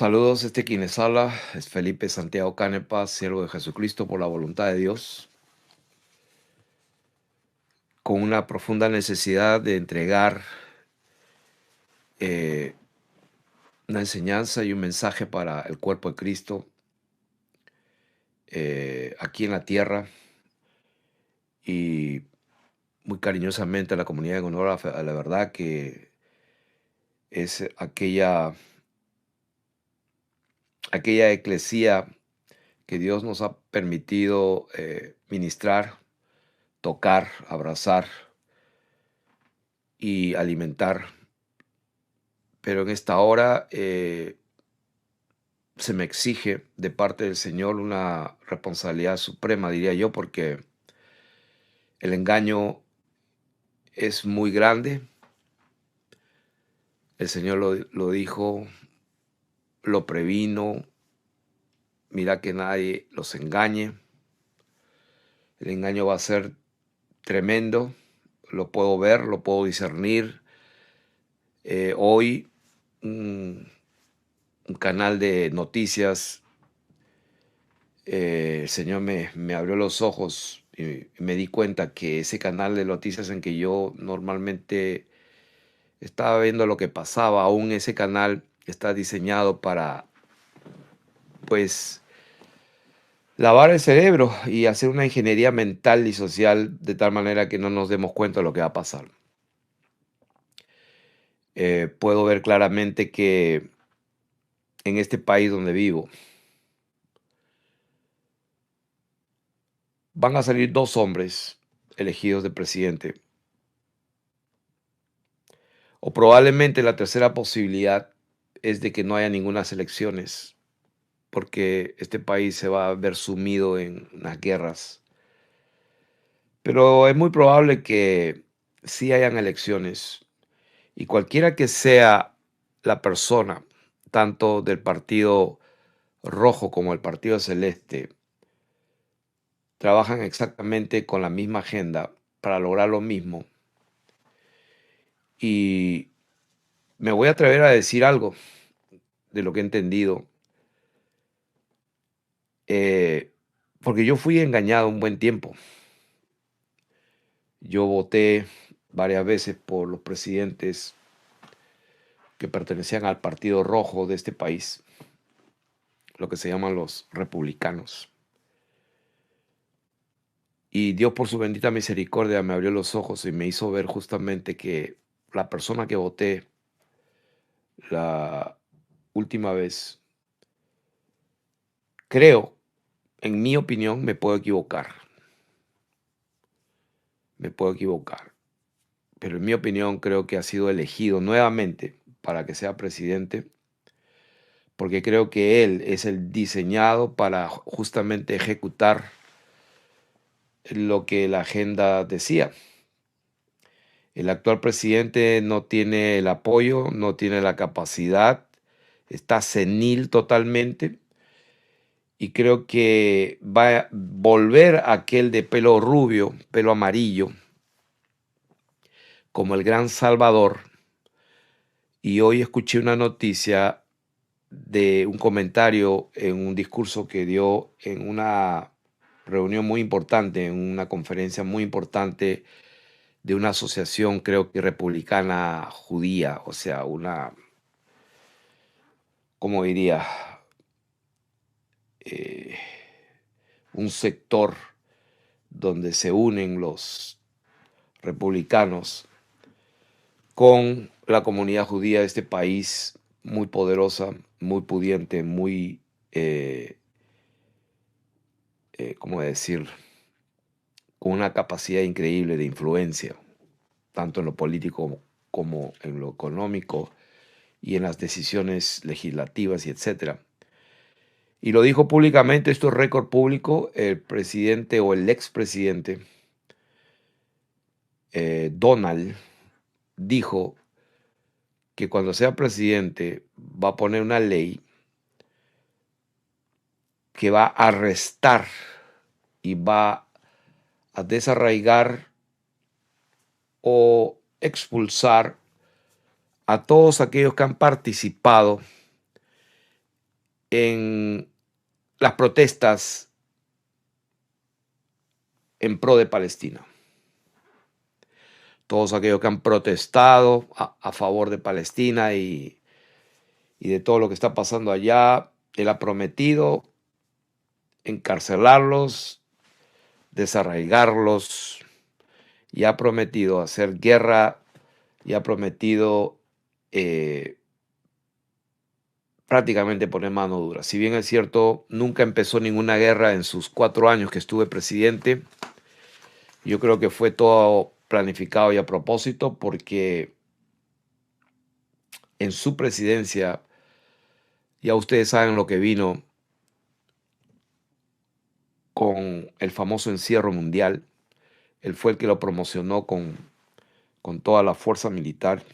Saludos, quien les habla es Felipe Santiago Canepa, siervo de Jesucristo por la voluntad de Dios, con una profunda necesidad de entregar eh, una enseñanza y un mensaje para el cuerpo de Cristo aquí en la tierra y muy cariñosamente a la comunidad en honor a la verdad que es aquella eclesía que Dios nos ha permitido ministrar, tocar, abrazar y alimentar. Pero en esta hora se me exige de parte del Señor una responsabilidad suprema, diría yo, porque el engaño es muy grande. El Señor lo dijo, lo previno. Mira que nadie los engañe. El engaño va a ser tremendo. Lo puedo ver, lo puedo discernir. Hoy un canal de noticias, el Señor me abrió los ojos y me di cuenta que ese canal de noticias en que yo normalmente estaba viendo lo que pasaba, aún ese canal está diseñado para, pues, lavar el cerebro y hacer una ingeniería mental y social de tal manera que no nos demos cuenta de lo que va a pasar. Puedo ver claramente que en este país donde vivo van a salir dos hombres elegidos de presidente, o probablemente la tercera posibilidad es de que no haya ninguna elecciones, porque este país se va a ver sumido en las guerras. Pero es muy probable que sí hayan elecciones y cualquiera que sea la persona, tanto del partido rojo como el partido celeste, trabajan exactamente con la misma agenda para lograr lo mismo. Y me voy a atrever a decir algo de lo que he entendido, porque yo fui engañado un buen tiempo. Yo voté varias veces por los presidentes que pertenecían al partido rojo de este país, lo que se llaman los republicanos. Y Dios por su bendita misericordia me abrió los ojos y me hizo ver justamente que la persona que voté la última vez, creo, en mi opinión, me puedo equivocar, pero en mi opinión creo que ha sido elegido nuevamente para que sea presidente, porque creo que él es el diseñado para justamente ejecutar lo que la agenda decía. El actual presidente no tiene el apoyo, no tiene la capacidad, está senil totalmente y creo que va a volver aquel de pelo rubio, pelo amarillo, como el gran Salvador. Y hoy escuché una noticia de un comentario en un discurso que dio en una reunión muy importante, en una conferencia muy importante de una asociación, creo que republicana judía, o sea, ¿cómo diría? Eh, un sector donde se unen los republicanos con la comunidad judía de este país, muy poderosa, muy pudiente, muy, ¿cómo decir? Con una capacidad increíble de influencia, tanto en lo político como en lo económico y en las decisiones legislativas y etcétera. Y lo dijo públicamente, esto es récord público, el presidente o el expresidente Donald dijo que cuando sea presidente va a poner una ley que va a arrestar y va a desarraigar o expulsar a todos aquellos que han participado en las protestas en pro de Palestina. Todos aquellos que han protestado a favor de Palestina y de todo lo que está pasando allá, él ha prometido encarcelarlos, desarraigarlos, y ha prometido hacer guerra, y ha prometido prácticamente poner mano dura. Si bien es cierto, nunca empezó ninguna guerra en sus 4 años que estuve presidente, yo creo que fue todo planificado y a propósito, porque en su presidencia, ya ustedes saben lo que vino con el famoso encierro mundial. Él fue el que lo promocionó con toda la fuerza militar,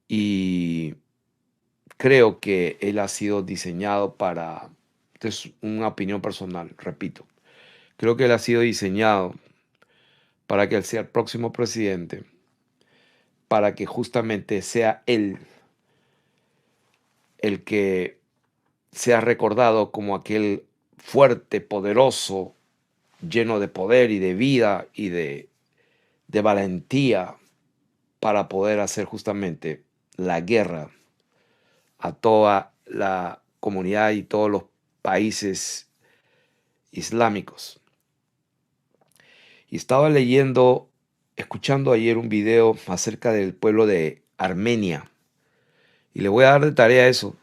y creo que él ha sido diseñado para, esta es una opinión personal, repito, creo que él ha sido diseñado para que él sea el próximo presidente, para que justamente sea él el que sea recordado como aquel fuerte, poderoso, lleno de poder y de vida y de valentía para poder hacer justamente la guerra a toda la comunidad y todos los países islámicos. Y estaba escuchando ayer un video acerca del pueblo de Armenia. Y le voy a dar de tarea eso.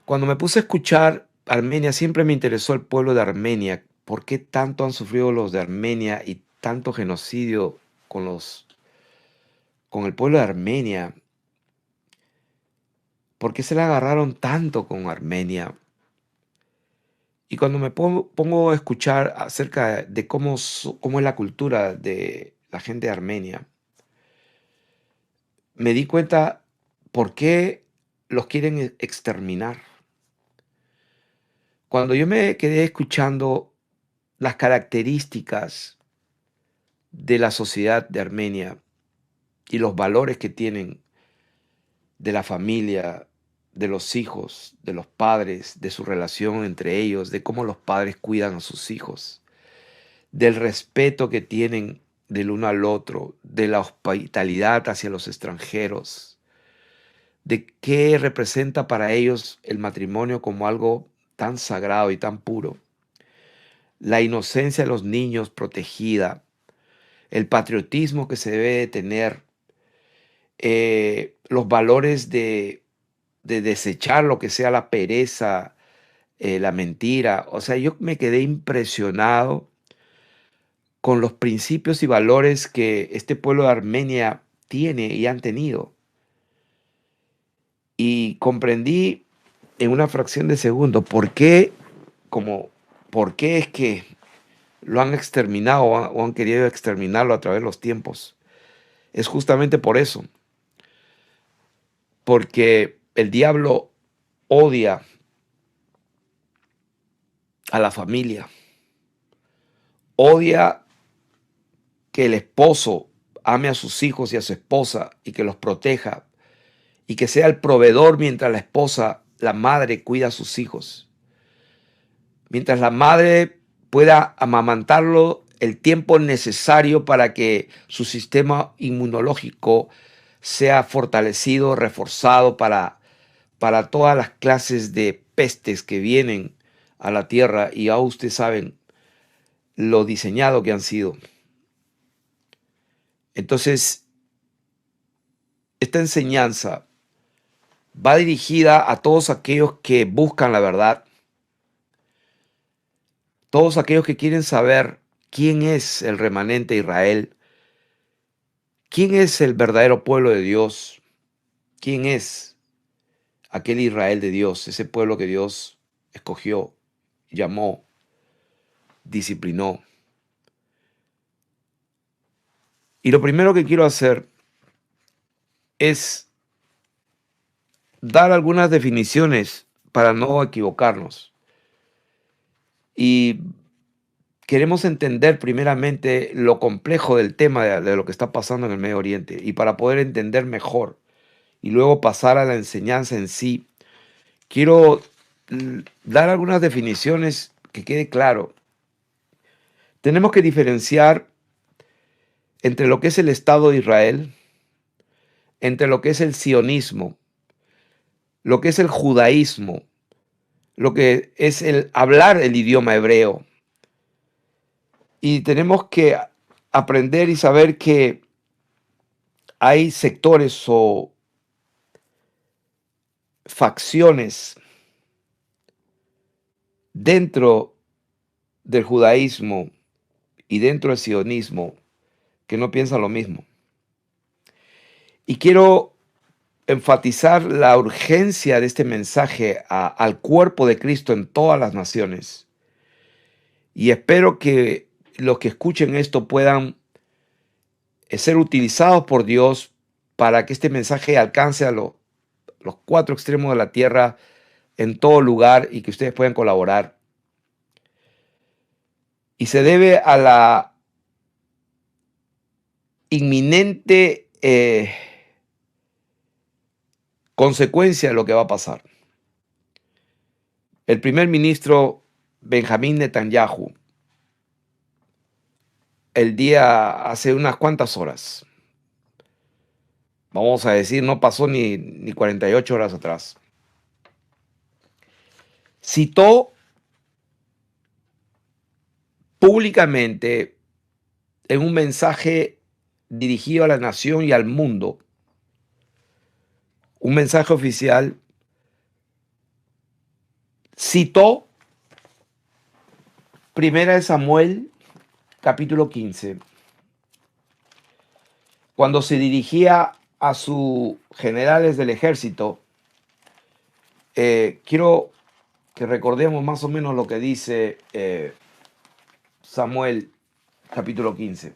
Cuando me puse a escuchar Armenia, siempre me interesó el pueblo de Armenia. ¿Por qué tanto han sufrido los de Armenia y tanto genocidio con el pueblo de Armenia? ¿Por qué se le agarraron tanto con Armenia? Y cuando me pongo a escuchar acerca de cómo es la cultura de la gente de Armenia, me di cuenta por qué los quieren exterminar. Cuando yo me quedé escuchando las características de la sociedad de Armenia y los valores que tienen, de la familia, de los hijos, de los padres, de su relación entre ellos, de cómo los padres cuidan a sus hijos, del respeto que tienen del uno al otro, de la hospitalidad hacia los extranjeros, de qué representa para ellos el matrimonio como algo tan sagrado y tan puro, la inocencia de los niños protegida, el patriotismo que se debe de tener, los valores de desechar lo que sea la pereza, la mentira. O sea, yo me quedé impresionado con los principios y valores que este pueblo de Armenia tiene y han tenido. Y comprendí en una fracción de segundo por qué es que lo han exterminado o han querido exterminarlo a través de los tiempos. Es justamente por eso, porque el diablo odia a la familia, odia que el esposo ame a sus hijos y a su esposa y que los proteja y que sea el proveedor mientras la esposa, la madre, cuida a sus hijos. Mientras la madre pueda amamantarlo el tiempo necesario para que su sistema inmunológico sea fortalecido, reforzado para todas las clases de pestes que vienen a la tierra, y ya ustedes saben lo diseñado que han sido. Entonces, esta enseñanza va dirigida a todos aquellos que buscan la verdad, todos aquellos que quieren saber quién es el remanente de Israel, quién es el verdadero pueblo de Dios, quién es aquel Israel de Dios, ese pueblo que Dios escogió, llamó, disciplinó. Y lo primero que quiero hacer es dar algunas definiciones para no equivocarnos. Y queremos entender primeramente lo complejo del tema de lo que está pasando en el Medio Oriente. Y para poder entender mejor y luego pasar a la enseñanza en sí, quiero dar algunas definiciones que quede claro. Tenemos que diferenciar entre lo que es el Estado de Israel, entre lo que es el sionismo, lo que es el judaísmo, lo que es el hablar el idioma hebreo. Y tenemos que aprender y saber que hay sectores o facciones dentro del judaísmo y dentro del sionismo que no piensan lo mismo. Y quiero enfatizar la urgencia de este mensaje al cuerpo de Cristo en todas las naciones. Y espero que los que escuchen esto puedan ser utilizados por Dios para que este mensaje alcance a los cuatro extremos de la tierra en todo lugar y que ustedes puedan colaborar. Y se debe a la inminente consecuencia de lo que va a pasar. El primer ministro Benjamín Netanyahu, hace unas cuantas horas, vamos a decir, no pasó ni 48 horas atrás, citó públicamente en un mensaje dirigido a la nación y al mundo, un mensaje oficial, citó 1 Samuel capítulo 15, cuando se dirigía a sus generales del ejército. Quiero que recordemos más o menos lo que dice Samuel capítulo 15.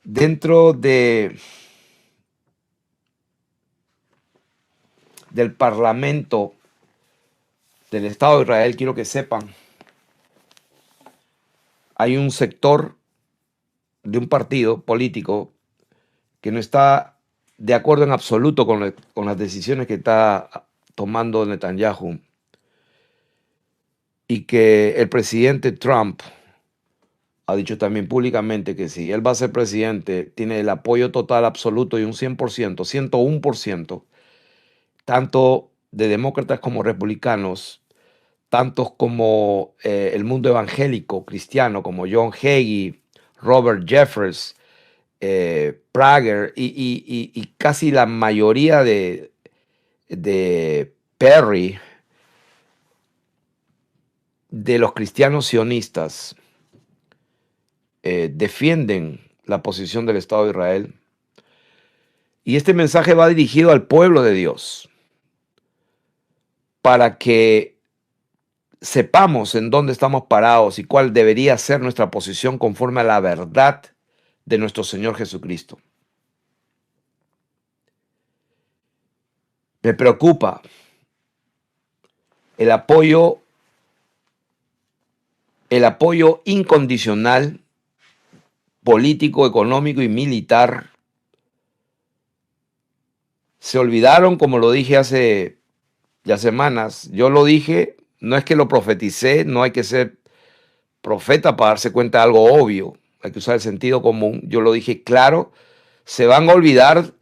Dentro del Parlamento del Estado de Israel, quiero que sepan, hay un sector de un partido político que no está de acuerdo en absoluto con las decisiones que está tomando Netanyahu, y que el presidente Trump ha dicho también públicamente que si él va a ser presidente, tiene el apoyo total, absoluto y un 100%, 101%, tanto de demócratas como republicanos, tantos como el mundo evangélico cristiano, como John Hagee, Robert Jeffress, Prager y casi la mayoría de Perry, de los cristianos sionistas, defienden la posición del Estado de Israel. Y este mensaje va dirigido al pueblo de Dios para que sepamos en dónde estamos parados y cuál debería ser nuestra posición conforme a la verdad de nuestro Señor Jesucristo. Me preocupa el apoyo incondicional, político, económico y militar. Se olvidaron, como lo dije hace ya semanas, yo lo dije, no es que lo profeticé, no hay que ser profeta para darse cuenta de algo obvio, hay que usar el sentido común. Yo lo dije claro, se van a olvidar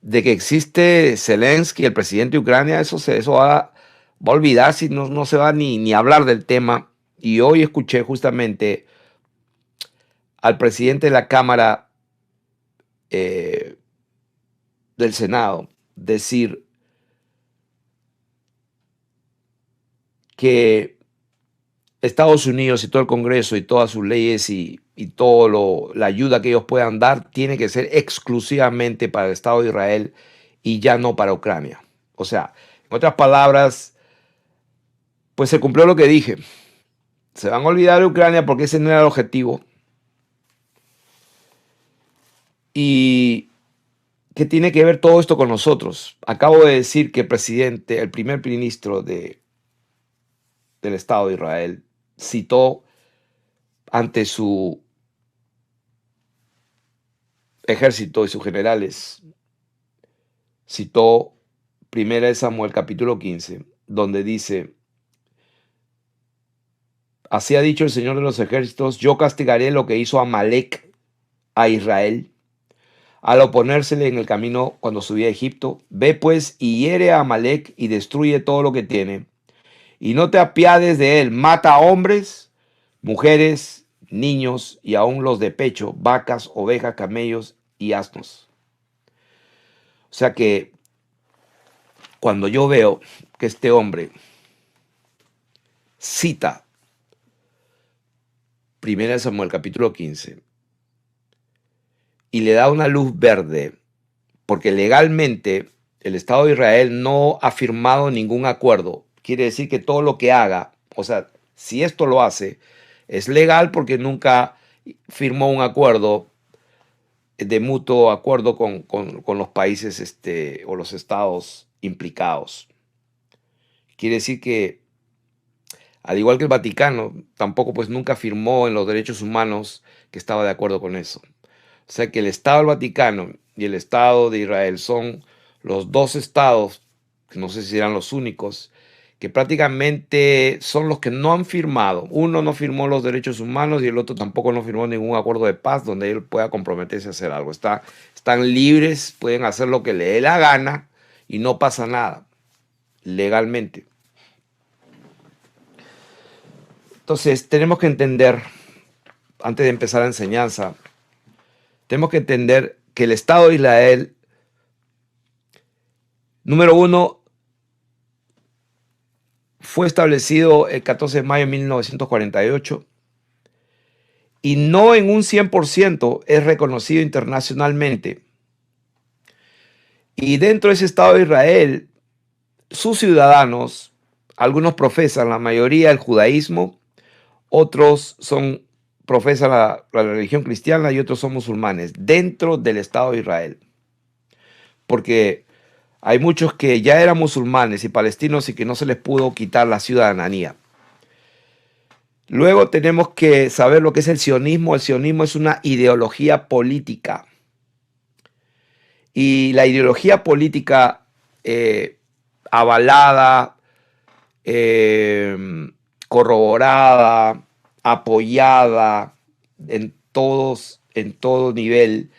de que existe Zelensky, el presidente de Ucrania, eso va a olvidar si no se va ni hablar del tema. Y hoy escuché justamente al presidente de la Cámara del Senado decir que Estados Unidos y todo el Congreso y todas sus leyes y toda la ayuda que ellos puedan dar tiene que ser exclusivamente para el Estado de Israel y ya no para Ucrania. O sea, en otras palabras, pues se cumplió lo que dije. Se van a olvidar de Ucrania porque ese no era el objetivo. ¿Y qué tiene que ver todo esto con nosotros? Acabo de decir que el primer ministro del Estado de Israel, citó ante su ejército y sus generales citó 1 Samuel capítulo 15, donde dice: así ha dicho el Señor de los ejércitos, yo castigaré lo que hizo Amalec a Israel al oponérsele en el camino cuando subía a Egipto. Ve pues y hiere a Amalec y destruye todo lo que tiene, y no te apiades de él, mata a hombres, mujeres, niños y aun los de pecho, vacas, ovejas, camellos y asnos. O sea que cuando yo veo que este hombre cita 1 Samuel capítulo 15 y le da una luz verde, porque legalmente el Estado de Israel no ha firmado ningún acuerdo, quiere decir que todo lo que haga, o sea, si esto lo hace, es legal porque nunca firmó un acuerdo de mutuo acuerdo con los países o los estados implicados. Quiere decir que, al igual que el Vaticano, tampoco pues nunca firmó en los derechos humanos que estaba de acuerdo con eso. O sea que el Estado del Vaticano y el Estado de Israel son los dos estados, que no sé si serán los únicos, que prácticamente son los que no han firmado. Uno no firmó los derechos humanos y el otro tampoco no firmó ningún acuerdo de paz donde él pueda comprometerse a hacer algo. Están libres, pueden hacer lo que le dé la gana y no pasa nada legalmente. Entonces tenemos que entender, antes de empezar la enseñanza, tenemos que entender que el Estado de Israel, número uno, fue establecido el 14 de mayo de 1948 y no en un 100% es reconocido internacionalmente. Y dentro de ese Estado de Israel, sus ciudadanos, algunos profesan, la mayoría, el judaísmo, otros profesan la religión cristiana y otros son musulmanes dentro del Estado de Israel. Porque hay muchos que ya eran musulmanes y palestinos y que no se les pudo quitar la ciudadanía. Luego tenemos que saber lo que es el sionismo. El sionismo es una ideología política. Y la ideología política avalada, corroborada, apoyada en todo nivel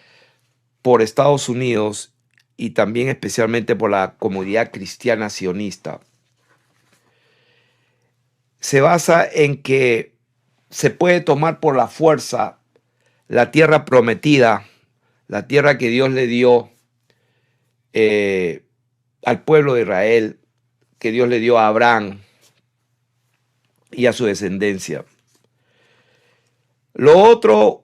por Estados Unidos y también especialmente por la comunidad cristiana sionista, se basa en que se puede tomar por la fuerza la tierra prometida, la tierra que Dios le dio al pueblo de Israel, que Dios le dio a Abraham y a su descendencia. El otro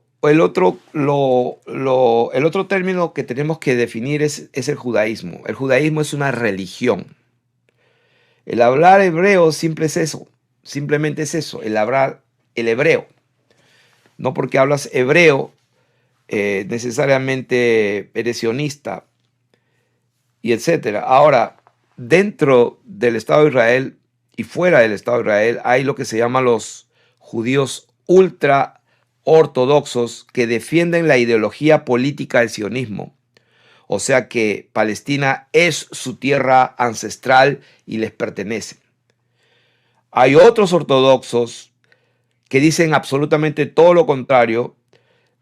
término que tenemos que definir es el judaísmo. El judaísmo es una religión. El hablar hebreo simple es eso, simplemente es eso, el hablar el hebreo. No porque hablas hebreo necesariamente eres sionista y etcétera. Ahora, dentro del Estado de Israel y fuera del Estado de Israel hay lo que se llama los judíos ultra ortodoxos que defienden la ideología política del sionismo. O sea que Palestina es su tierra ancestral y les pertenece. Hay otros ortodoxos que dicen absolutamente todo lo contrario.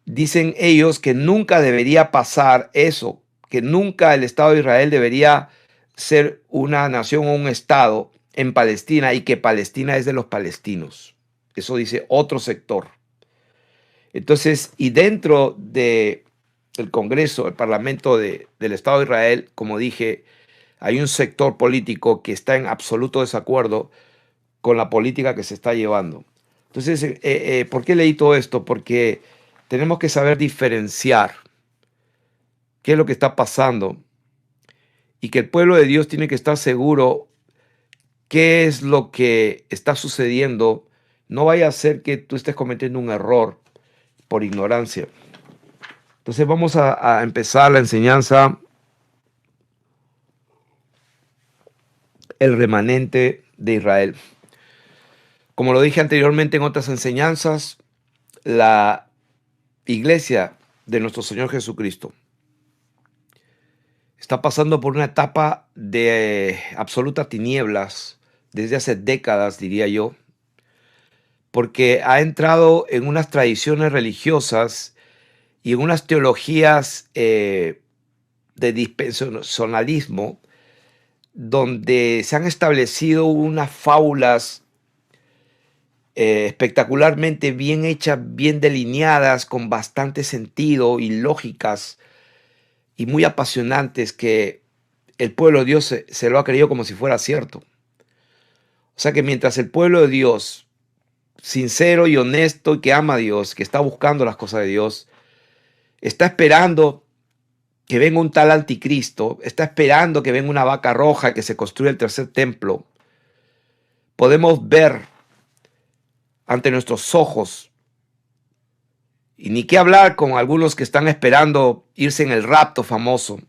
Dicen ellos que nunca debería pasar eso, que nunca el Estado de Israel debería ser una nación o un Estado en Palestina y que Palestina es de los palestinos. Eso dice otro sector. Entonces, y dentro del Congreso, el Parlamento del Estado de Israel, como dije, hay un sector político que está en absoluto desacuerdo con la política que se está llevando. Entonces, ¿por qué leí todo esto? Porque tenemos que saber diferenciar qué es lo que está pasando y que el pueblo de Dios tiene que estar seguro qué es lo que está sucediendo. No vaya a ser que tú estés cometiendo un error por ignorancia. Entonces vamos a empezar la enseñanza. El remanente de Israel. Como lo dije anteriormente en otras enseñanzas, la iglesia de nuestro Señor Jesucristo está pasando por una etapa de absolutas tinieblas desde hace décadas, diría yo, porque ha entrado en unas tradiciones religiosas y en unas teologías de dispensacionalismo, donde se han establecido unas fábulas espectacularmente bien hechas, bien delineadas, con bastante sentido y lógicas y muy apasionantes, que el pueblo de Dios se lo ha creído como si fuera cierto. O sea que mientras el pueblo de Dios, sincero y honesto y que ama a Dios, que está buscando las cosas de Dios, está esperando que venga un tal anticristo, está esperando que venga una vaca roja, que se construya el tercer templo, podemos ver ante nuestros ojos, y ni qué hablar con algunos que están esperando irse en el rapto famoso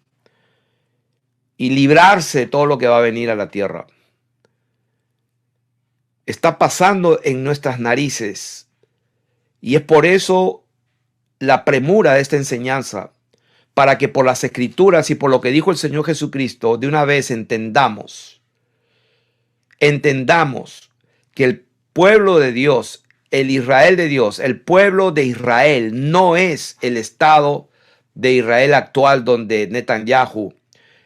y librarse de todo lo que va a venir a la tierra. Está pasando en nuestras narices, y es por eso la premura de esta enseñanza, para que por las Escrituras y por lo que dijo el Señor Jesucristo, de una vez entendamos que el pueblo de Dios, el Israel de Dios, el pueblo de Israel no es el Estado de Israel actual, donde Netanyahu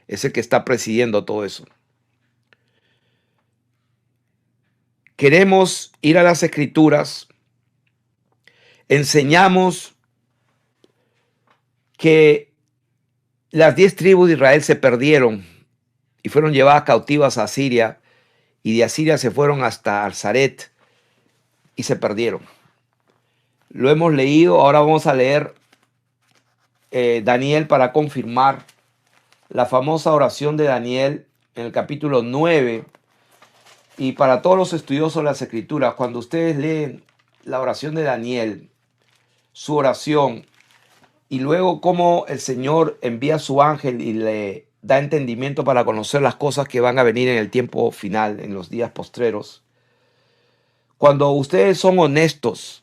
es el que está presidiendo todo eso. Queremos ir a las Escrituras, enseñamos que las 10 tribus de Israel se perdieron y fueron llevadas cautivas a Asiria, y de Asiria se fueron hasta Arzaret y se perdieron. Lo hemos leído, ahora vamos a leer Daniel para confirmar la famosa oración de Daniel en el capítulo 9. Y para todos los estudiosos de las Escrituras, cuando ustedes leen la oración de Daniel, su oración, y luego cómo el Señor envía a su ángel y le da entendimiento para conocer las cosas que van a venir en el tiempo final, en los días postreros. Cuando ustedes son honestos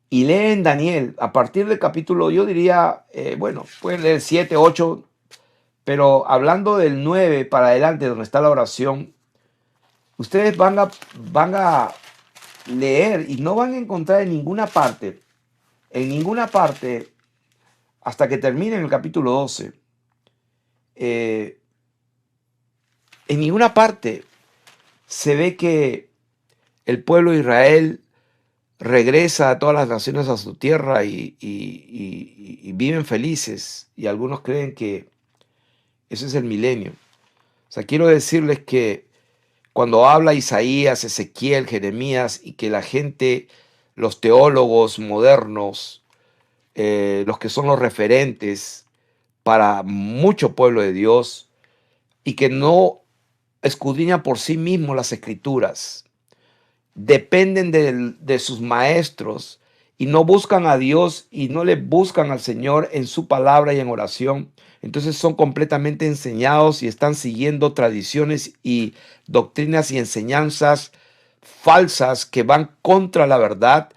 y leen Daniel, a partir del capítulo, yo diría, bueno, pueden leer 7, 8, pero hablando del 9 para adelante, donde está la oración, ustedes van a leer y no van a encontrar en ninguna parte, hasta que termine en el capítulo 12, en ninguna parte se ve que el pueblo de Israel regresa a todas las naciones a su tierra y viven felices. Y algunos creen que ese es el milenio. O sea, quiero decirles que cuando habla Isaías, Ezequiel, Jeremías, y que la gente, los teólogos modernos, los que son los referentes para mucho pueblo de Dios, y que no escudriñan por sí mismos las Escrituras, dependen de sus maestros y no buscan a Dios y no le buscan al Señor en su palabra y en oración, entonces son completamente enseñados y están siguiendo tradiciones y doctrinas y enseñanzas falsas que van contra la verdad,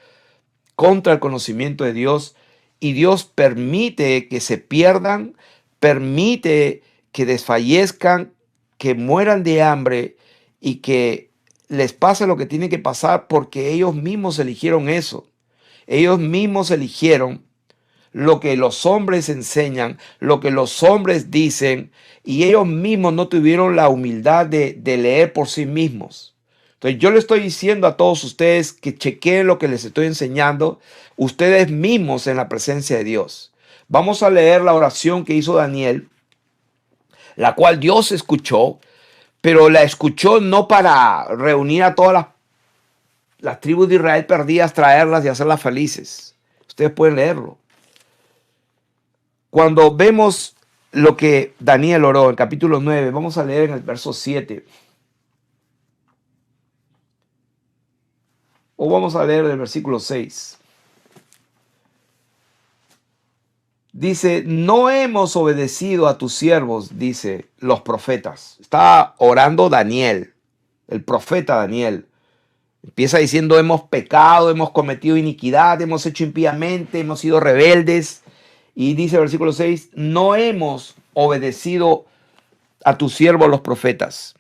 contra el conocimiento de Dios, y Dios permite que se pierdan, permite que desfallezcan, que mueran de hambre y que les pase lo que tiene que pasar, porque ellos mismos eligieron eso. Ellos mismos eligieron lo que los hombres enseñan, lo que los hombres dicen, y ellos mismos no tuvieron la humildad de leer por sí mismos. Entonces yo le estoy diciendo a todos ustedes que chequeen lo que les estoy enseñando, ustedes mismos en la presencia de Dios. Vamos a leer la oración que hizo Daniel, la cual Dios escuchó, pero la escuchó no para reunir a todas las tribus de Israel perdidas, traerlas y hacerlas felices. Ustedes pueden leerlo. Cuando vemos lo que Daniel oró en el capítulo 9, vamos a leer en el verso 7. O vamos a leer el versículo 6. Dice, no hemos obedecido a tus siervos, dice los profetas. Está orando Daniel, el profeta Daniel. Empieza diciendo, hemos pecado, hemos cometido iniquidad, hemos hecho impíamente, hemos sido rebeldes. Y dice el versículo 6, no hemos obedecido a tus siervos los profetas,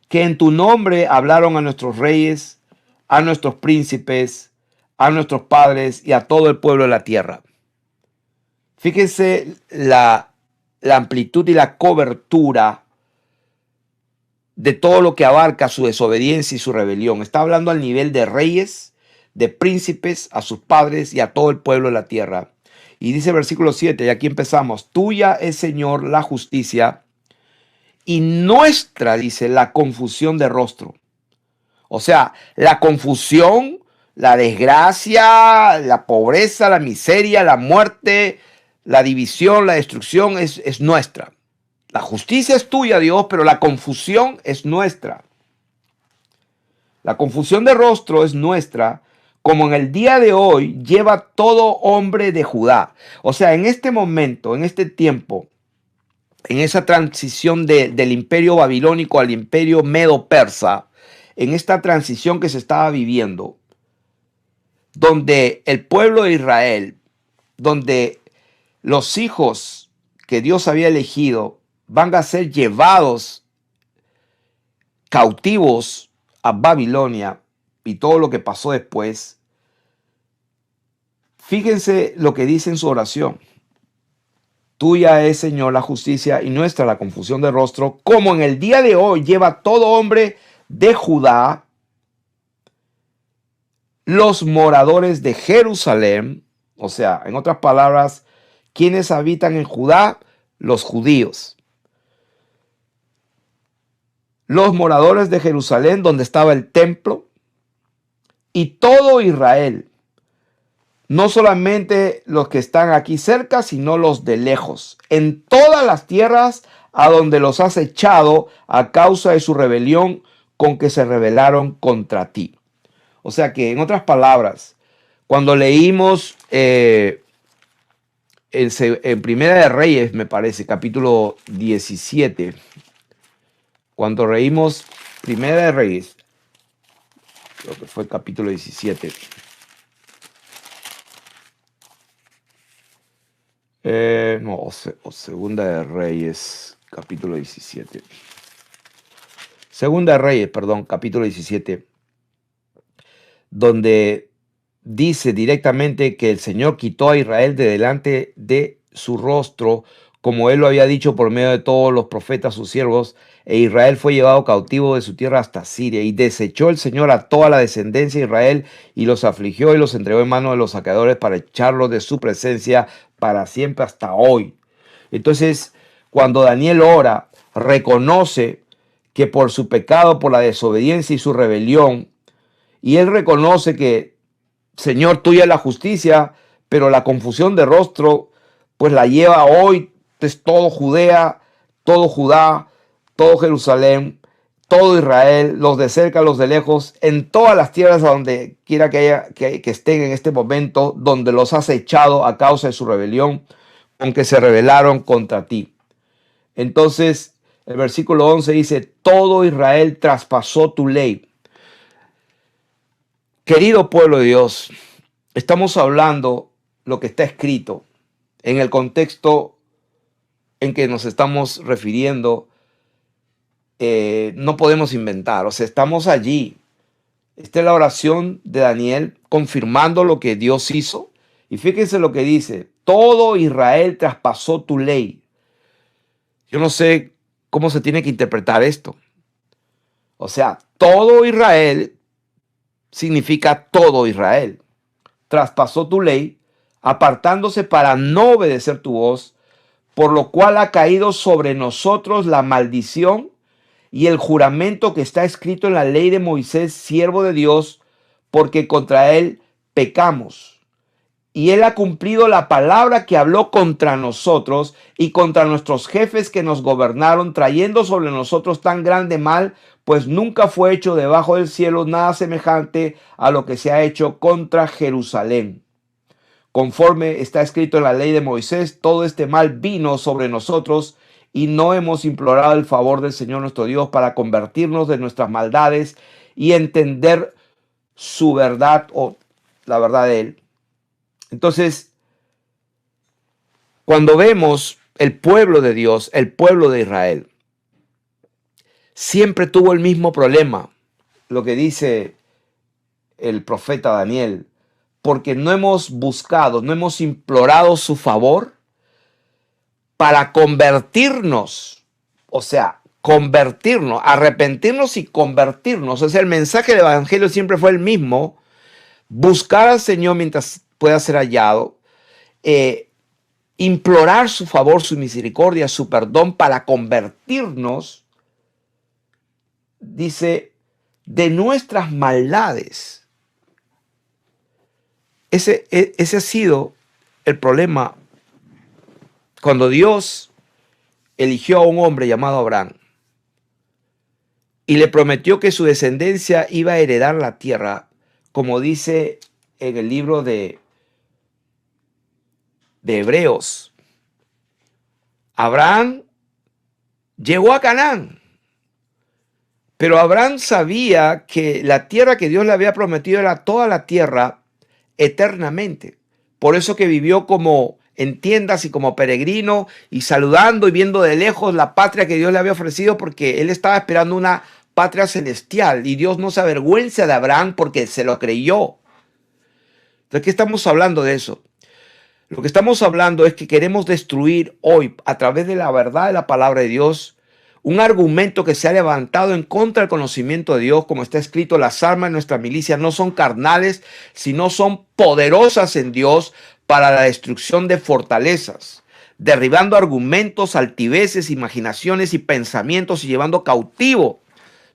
que en tu nombre hablaron a nuestros reyes, a nuestros príncipes, a nuestros padres y a todo el pueblo de la tierra. Fíjense la amplitud y la cobertura de todo lo que abarca su desobediencia y su rebelión. Está hablando al nivel de reyes, de príncipes, a sus padres y a todo el pueblo de la tierra. Y dice el versículo 7, y aquí empezamos, tuya es, Señor, la justicia y nuestra, dice, la confusión de rostro. O sea, la confusión, la desgracia, la pobreza, la miseria, la muerte, la división, la destrucción es nuestra. La justicia es tuya, Dios, pero la confusión es nuestra. La confusión de rostro es nuestra, como en el día de hoy lleva todo hombre de Judá. O sea, en este momento, en este tiempo, en esa transición del imperio babilónico al imperio medo-persa, en esta transición que se estaba viviendo, donde el pueblo de Israel, donde los hijos que Dios había elegido van a ser llevados cautivos a Babilonia y todo lo que pasó después. Fíjense lo que dice en su oración. Tuya es, Señor, la justicia y nuestra la confusión de rostro, como en el día de hoy lleva todo hombre de Judá, los moradores de Jerusalén, o sea, en otras palabras, quienes habitan en Judá, los judíos. Los moradores de Jerusalén, donde estaba el templo, y todo Israel. No solamente los que están aquí cerca, sino los de lejos. En todas las tierras a donde los has echado a causa de su rebelión con que se rebelaron contra ti. O sea que, en otras palabras, cuando leímos en Primera de Reyes, me parece, capítulo 17, cuando leímos Primera de Reyes, creo que fue el capítulo 17. O Segunda de Reyes, capítulo 17. Segunda de Reyes, perdón, capítulo 17, donde dice directamente que el Señor quitó a Israel de delante de su rostro, como él lo había dicho por medio de todos los profetas, sus siervos, e Israel fue llevado cautivo de su tierra hasta Siria, y desechó el Señor a toda la descendencia de Israel, y los afligió y los entregó en manos de los saqueadores para echarlos de su presencia para siempre hasta hoy. Entonces, cuando Daniel ora, reconoce que por su pecado, por la desobediencia y su rebelión, y él reconoce que, Señor, tuya es la justicia, pero la confusión de rostro, pues la lleva hoy, es todo Judea, todo Judá, todo Jerusalén, todo Israel, los de cerca, los de lejos, en todas las tierras a donde quiera que estén en este momento, donde los has echado a causa de su rebelión, con que se rebelaron contra ti. Entonces, el versículo 11 dice, todo Israel traspasó tu ley. Querido pueblo de Dios, estamos hablando lo que está escrito en el contexto en que nos estamos refiriendo. No podemos inventar, o sea, estamos allí. Esta es la oración de Daniel confirmando lo que Dios hizo. Y fíjense lo que dice, todo Israel traspasó tu ley. Yo no sé cómo se tiene que interpretar esto. O sea, todo Israel significa todo Israel. Traspasó tu ley, apartándose para no obedecer tu voz, por lo cual ha caído sobre nosotros la maldición y el juramento que está escrito en la ley de Moisés, siervo de Dios, porque contra él pecamos. Y él ha cumplido la palabra que habló contra nosotros y contra nuestros jefes que nos gobernaron, trayendo sobre nosotros tan grande mal, pues nunca fue hecho debajo del cielo nada semejante a lo que se ha hecho contra Jerusalén. Conforme está escrito en la ley de Moisés, todo este mal vino sobre nosotros y no hemos implorado el favor del Señor nuestro Dios para convertirnos de nuestras maldades y entender su verdad o la verdad de él. Entonces, cuando vemos el pueblo de Dios, el pueblo de Israel, siempre tuvo el mismo problema, lo que dice el profeta Daniel, porque no hemos buscado, no hemos implorado su favor para convertirnos, o sea, convertirnos, arrepentirnos y convertirnos. O sea, el mensaje del Evangelio siempre fue el mismo: buscar al Señor mientras pueda ser hallado, implorar su favor, su misericordia, su perdón para convertirnos, dice, de nuestras maldades. Ese ha sido el problema cuando Dios eligió a un hombre llamado Abraham y le prometió que su descendencia iba a heredar la tierra, como dice en el libro de Hebreos. Abraham llegó a Canaán, pero Abraham sabía que la tierra que Dios le había prometido era toda la tierra eternamente. Por eso que vivió como en tiendas y como peregrino y saludando y viendo de lejos la patria que Dios le había ofrecido, porque él estaba esperando una patria celestial y Dios no se avergüenza de Abraham porque se lo creyó. ¿De qué estamos hablando de eso? Lo que estamos hablando es que queremos destruir hoy, a través de la verdad de la palabra de Dios, un argumento que se ha levantado en contra del conocimiento de Dios, como está escrito: las armas de nuestra milicia no son carnales, sino son poderosas en Dios para la destrucción de fortalezas, derribando argumentos, altiveces, imaginaciones y pensamientos, y llevando cautivo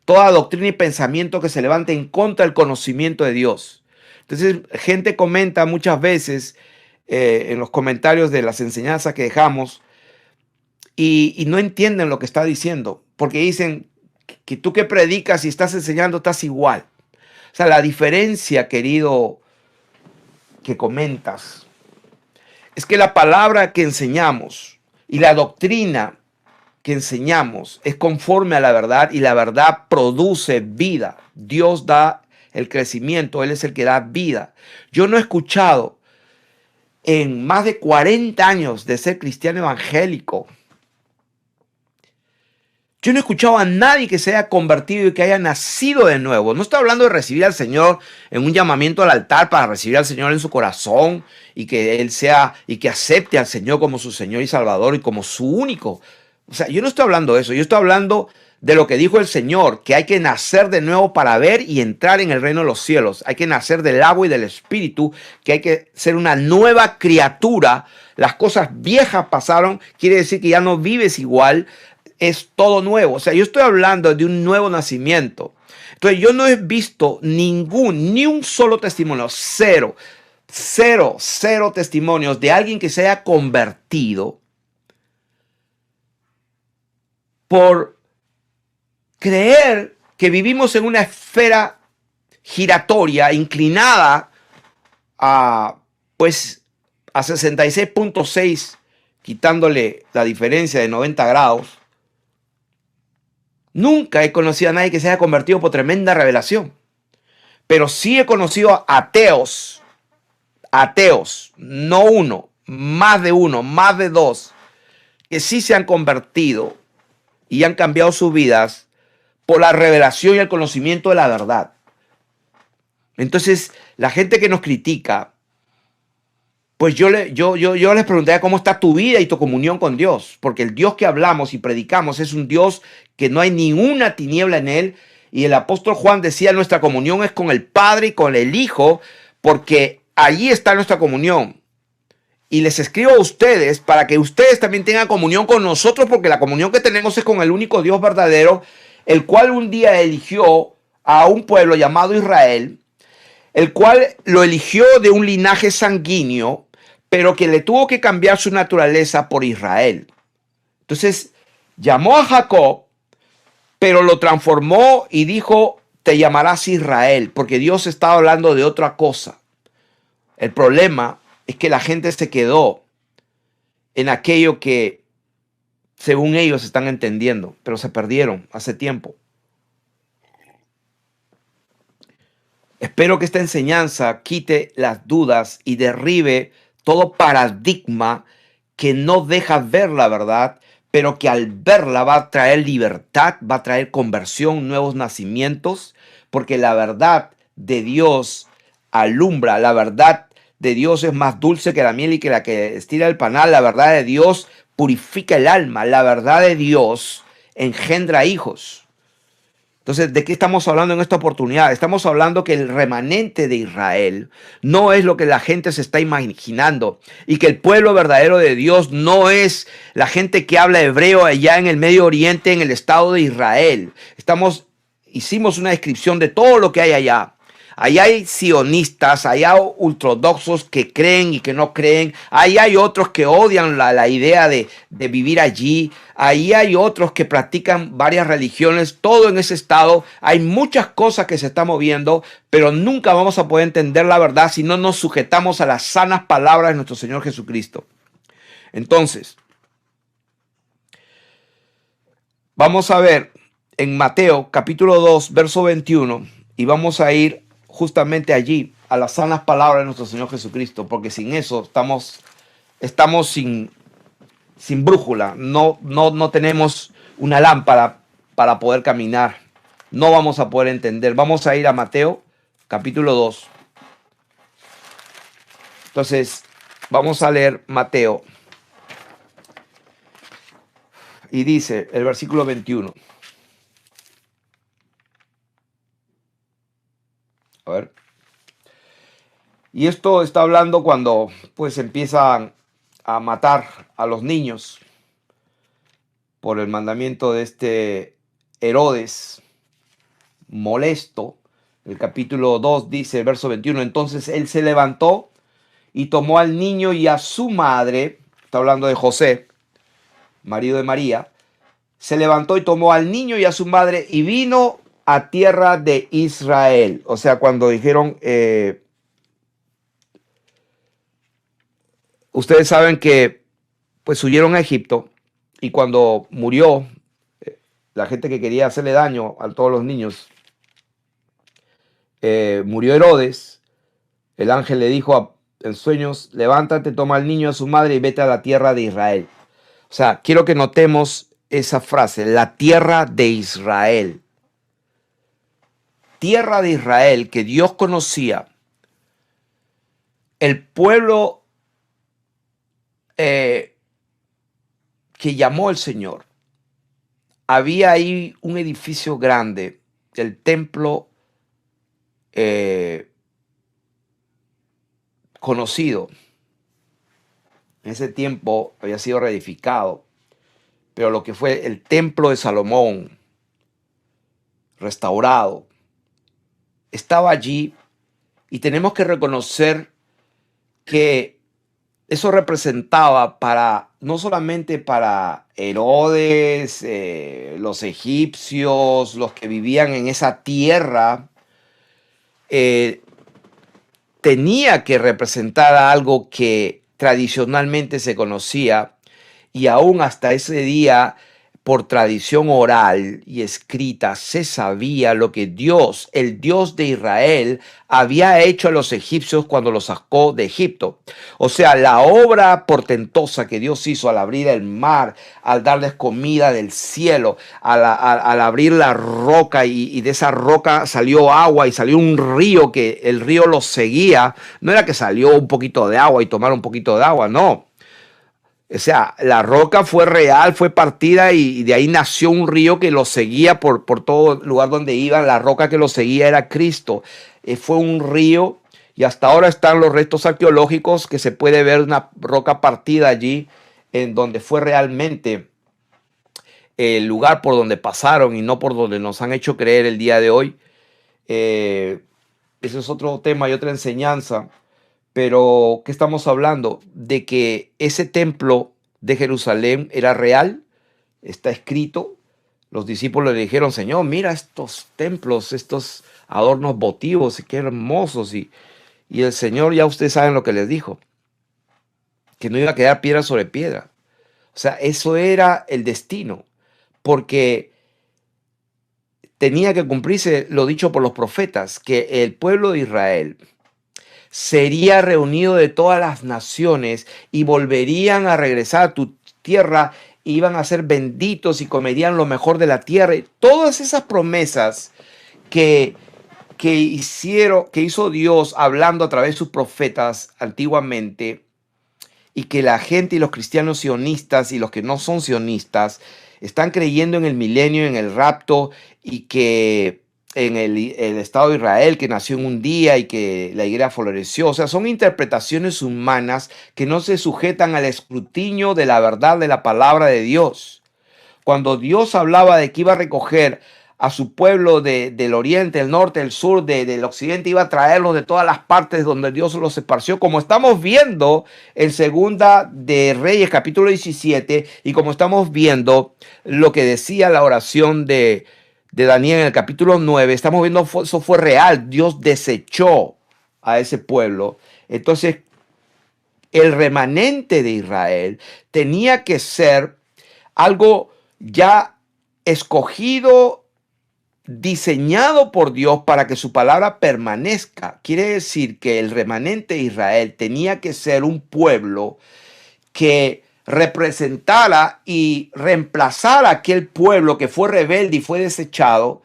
toda doctrina y pensamiento que se levante en contra del conocimiento de Dios. Entonces, gente comenta muchas veces en los comentarios de las enseñanzas que dejamos, y no entienden lo que está diciendo, porque dicen que tú que predicas y estás enseñando estás igual. O sea, la diferencia, querido, que comentas, es que la palabra que enseñamos y la doctrina que enseñamos es conforme a la verdad, y la verdad produce vida. Dios da el crecimiento, Él es el que da vida. Yo no he escuchado en más de 40 años de ser cristiano evangélico, yo no he escuchado a nadie que se haya convertido y que haya nacido de nuevo. No estoy hablando de recibir al Señor en un llamamiento al altar para recibir al Señor en su corazón y que Él sea y que acepte al Señor como su Señor y Salvador y como su único. O sea, yo no estoy hablando de eso. Yo estoy hablando de lo que dijo el Señor, que hay que nacer de nuevo para ver y entrar en el reino de los cielos. Hay que nacer del agua y del Espíritu, que hay que ser una nueva criatura. Las cosas viejas pasaron, quiere decir que ya no vives igual. Es todo nuevo. O sea, yo estoy hablando de un nuevo nacimiento. Entonces, yo no he visto ni un solo testimonio, cero testimonios de alguien que se haya convertido por creer que vivimos en una esfera giratoria inclinada a 66.6, quitándole la diferencia de 90 grados. Nunca he conocido a nadie que se haya convertido por tremenda revelación. Pero sí he conocido a ateos, no uno, más de dos, que sí se han convertido y han cambiado sus vidas por la revelación y el conocimiento de la verdad. Entonces, la gente que nos critica, pues yo les preguntaría cómo está tu vida y tu comunión con Dios, porque el Dios que hablamos y predicamos es un Dios que no hay ninguna tiniebla en él, y el apóstol Juan decía: nuestra comunión es con el Padre y con el Hijo, porque allí está nuestra comunión. Y les escribo a ustedes para que ustedes también tengan comunión con nosotros, porque la comunión que tenemos es con el único Dios verdadero, el cual un día eligió a un pueblo llamado Israel, el cual lo eligió de un linaje sanguíneo, pero que le tuvo que cambiar su naturaleza por Israel. Entonces, llamó a Jacob, pero lo transformó y dijo: te llamarás Israel, porque Dios estaba hablando de otra cosa. El problema es que la gente se quedó en aquello que, según ellos, están entendiendo, pero se perdieron hace tiempo. Espero que esta enseñanza quite las dudas y derribe todo paradigma que no deja ver la verdad, pero que al verla va a traer libertad, va a traer conversión, nuevos nacimientos, porque la verdad de Dios alumbra, la verdad de Dios es más dulce que la miel y que la que estira el panal, la verdad de Dios purifica el alma, la verdad de Dios engendra hijos. Entonces, ¿de qué estamos hablando en esta oportunidad? Estamos hablando que el remanente de Israel no es lo que la gente se está imaginando y que el pueblo verdadero de Dios no es la gente que habla hebreo allá en el Medio Oriente, en el Estado de Israel. Hicimos una descripción de todo lo que hay allá. Ahí hay sionistas, ahí hay ultraortodoxos que creen y que no creen. Ahí hay otros que odian la idea de vivir allí. Ahí hay otros que practican varias religiones. Todo en ese estado. Hay muchas cosas que se están moviendo, pero nunca vamos a poder entender la verdad si no nos sujetamos a las sanas palabras de nuestro Señor Jesucristo. Entonces, vamos a ver en Mateo capítulo 2, verso 21, y vamos a ir justamente allí, a las sanas palabras de nuestro Señor Jesucristo, porque sin eso estamos sin brújula, no tenemos una lámpara para poder caminar, no vamos a poder entender. Vamos a ir a Mateo capítulo 2. Entonces, vamos a leer Mateo, y dice el versículo 21. A ver. Y esto está hablando cuando pues empiezan a matar a los niños por el mandamiento de este Herodes molesto. El capítulo 2 dice, el verso 21, entonces él se levantó y tomó al niño y a su madre, está hablando de José, marido de María, se levantó y tomó al niño y a su madre y vino a tierra de Israel. O sea, cuando dijeron, ustedes saben que pues huyeron a Egipto y cuando murió la gente que quería hacerle daño a todos los niños, murió Herodes, el ángel le dijo en sueños, levántate, toma al niño y a su madre y vete a la tierra de Israel. O sea, quiero que notemos esa frase, la tierra de Israel. Tierra de Israel que Dios conocía. El pueblo que llamó el Señor. Había ahí un edificio grande, el templo conocido. En ese tiempo había sido reedificado, pero lo que fue el templo de Salomón, restaurado, estaba allí, y tenemos que reconocer que eso representaba no solamente para Herodes, los egipcios, los que vivían en esa tierra, tenía que representar algo que tradicionalmente se conocía y aún hasta ese día, por tradición oral y escrita, se sabía lo que Dios, el Dios de Israel, había hecho a los egipcios cuando los sacó de Egipto. O sea, la obra portentosa que Dios hizo al abrir el mar, al darles comida del cielo, al abrir la roca y de esa roca salió agua y salió un río que el río los seguía. No era que salió un poquito de agua y tomaron un poquito de agua, no. O sea, la roca fue real, fue partida y de ahí nació un río que los seguía por todo lugar donde iban. La roca que los seguía era Cristo. Fue un río y hasta ahora están los restos arqueológicos que se puede ver una roca partida allí en donde fue realmente el lugar por donde pasaron y no por donde nos han hecho creer el día de hoy. Ese es otro tema y otra enseñanza. Pero, ¿qué estamos hablando? De que ese templo de Jerusalén era real, está escrito. Los discípulos le dijeron, Señor, mira estos templos, estos adornos votivos, qué hermosos. Y el Señor, ya ustedes saben lo que les dijo, que no iba a quedar piedra sobre piedra. O sea, eso era el destino, porque tenía que cumplirse lo dicho por los profetas, que el pueblo de Israel sería reunido de todas las naciones y volverían a regresar a tu tierra, iban a ser benditos y comerían lo mejor de la tierra. Y todas esas promesas que, que hizo Dios hablando a través de sus profetas antiguamente, y que la gente y los cristianos sionistas y los que no son sionistas están creyendo en el milenio, en el rapto, y que en el Estado de Israel que nació en un día y que la iglesia floreció. O sea, son interpretaciones humanas que no se sujetan al escrutinio de la verdad de la palabra de Dios. Cuando Dios hablaba de que iba a recoger a su pueblo del oriente, el norte, el sur, del occidente, iba a traerlos de todas las partes donde Dios los esparció, como estamos viendo en Segunda de Reyes, capítulo 17, y como estamos viendo lo que decía la oración de Daniel en el capítulo 9, estamos viendo eso fue real. Dios desechó a ese pueblo. Entonces, el remanente de Israel tenía que ser algo ya escogido, diseñado por Dios para que su palabra permanezca. Quiere decir que el remanente de Israel tenía que ser un pueblo que representara y reemplazara a aquel pueblo que fue rebelde y fue desechado,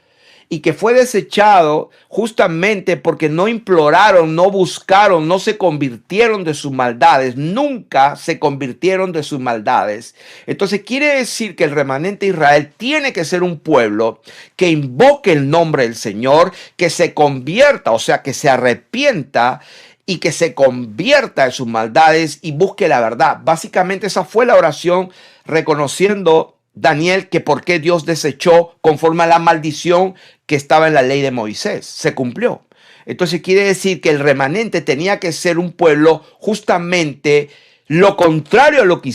y que fue desechado justamente porque no imploraron, no buscaron, no se convirtieron de sus maldades, nunca se convirtieron de sus maldades. Entonces quiere decir que el remanente de Israel tiene que ser un pueblo que invoque el nombre del Señor, que se convierta, o sea, que se arrepienta y que se convierta de sus maldades y busque la verdad. Básicamente esa fue la oración, reconociendo Daniel que por qué Dios desechó conforme a la maldición que estaba en la ley de Moisés. Se cumplió. Entonces quiere decir que el remanente tenía que ser un pueblo justamente lo contrario a lo que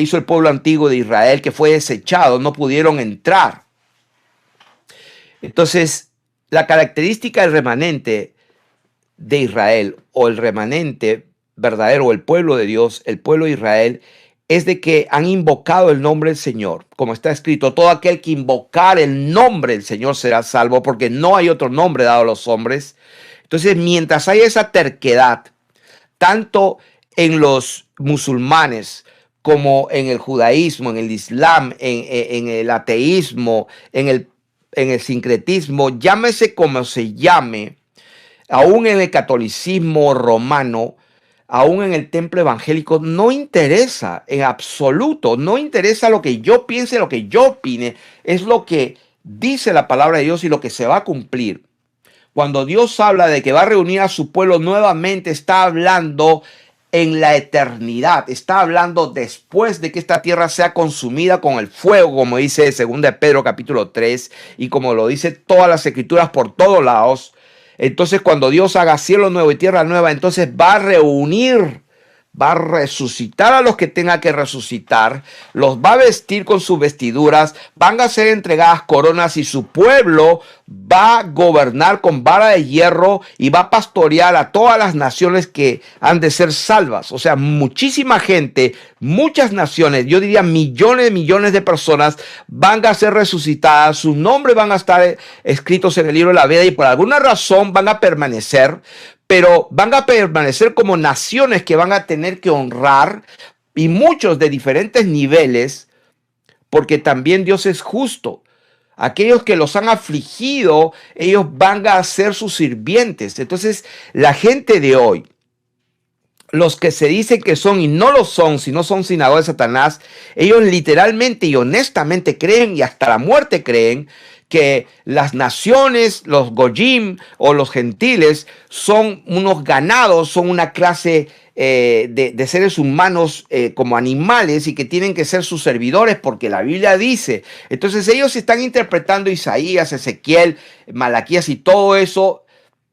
hizo el pueblo antiguo de Israel, que fue desechado, no pudieron entrar. Entonces, la característica del remanente de Israel, o el remanente verdadero, o el pueblo de Dios, el pueblo de Israel, es de que han invocado el nombre del Señor. Como está escrito, todo aquel que invocar el nombre del Señor será salvo, porque no hay otro nombre dado a los hombres. Entonces, mientras hay esa terquedad, tanto en los musulmanes como en el judaísmo, en el islam, en el ateísmo, en el sincretismo, llámese como se llame, aún en el catolicismo romano, aún en el templo evangélico, no interesa en absoluto, no interesa lo que yo piense, lo que yo opine, es lo que dice la palabra de Dios y lo que se va a cumplir. Cuando Dios habla de que va a reunir a su pueblo nuevamente, está hablando en la eternidad, está hablando después de que esta tierra sea consumida con el fuego, como dice 2 de Pedro capítulo 3, y como lo dice todas las escrituras por todos lados. Entonces, cuando Dios haga cielo nuevo y tierra nueva, entonces va a reunir, va a resucitar a los que tenga que resucitar, los va a vestir con sus vestiduras, van a ser entregadas coronas y su pueblo va a gobernar con vara de hierro y va a pastorear a todas las naciones que han de ser salvas. O sea, muchísima gente, muchas naciones, yo diría millones de personas van a ser resucitadas, sus nombres van a estar escritos en el libro de la vida y por alguna razón van a permanecer, pero van a permanecer como naciones que van a tener que honrar, y muchos de diferentes niveles, porque también Dios es justo. Aquellos que los han afligido, ellos van a ser sus sirvientes. Entonces, la gente de hoy, los que se dicen que son y no lo son, si no son sinagoga de Satanás, ellos literalmente y honestamente creen, y hasta la muerte creen, que las naciones, los goyim o los gentiles, son unos ganados, son una clase de seres humanos como animales, y que tienen que ser sus servidores porque la Biblia dice. Entonces ellos están interpretando Isaías, Ezequiel, Malaquías y todo eso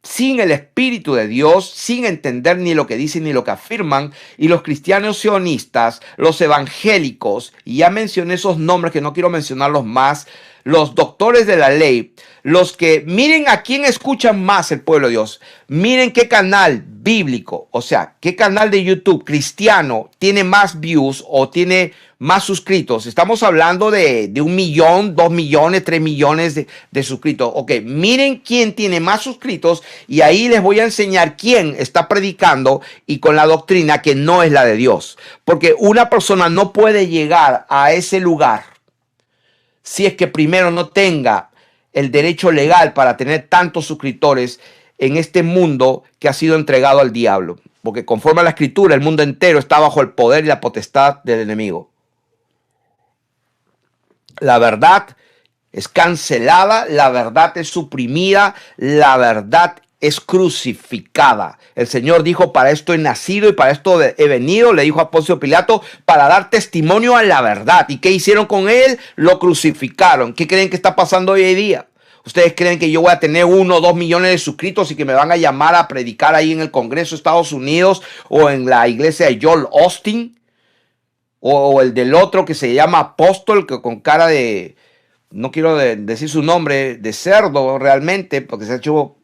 sin el Espíritu de Dios, sin entender ni lo que dicen ni lo que afirman. Y los cristianos sionistas, los evangélicos, y ya mencioné esos nombres que no quiero mencionarlos más, los doctores de la ley, los que miren a quién escuchan más el pueblo de Dios, miren qué canal bíblico, o sea, qué canal de YouTube cristiano tiene más views o tiene más suscritos. Estamos hablando de 1 millón, 2 millones, 3 millones de suscritos. Ok, miren quién tiene más suscritos y ahí les voy a enseñar quién está predicando y con la doctrina que no es la de Dios. Porque una persona no puede llegar a ese lugar si es que primero no tenga el derecho legal para tener tantos suscriptores en este mundo que ha sido entregado al diablo. Porque conforme a la escritura, el mundo entero está bajo el poder y la potestad del enemigo. La verdad es cancelada, la verdad es suprimida, la verdad es crucificada. El Señor dijo, para esto he nacido y para esto he venido, le dijo a Poncio Pilato, para dar testimonio a la verdad. ¿Y qué hicieron con él? Lo crucificaron. ¿Qué creen que está pasando hoy en día? ¿Ustedes creen que yo voy a tener 1 o 2 millones de suscritos y que me van a llamar a predicar ahí en el Congreso de Estados Unidos o en la iglesia de Joel Austin? O el del otro que se llama Apóstol, que con cara de, no quiero decir su nombre, de cerdo realmente, porque se ha hecho,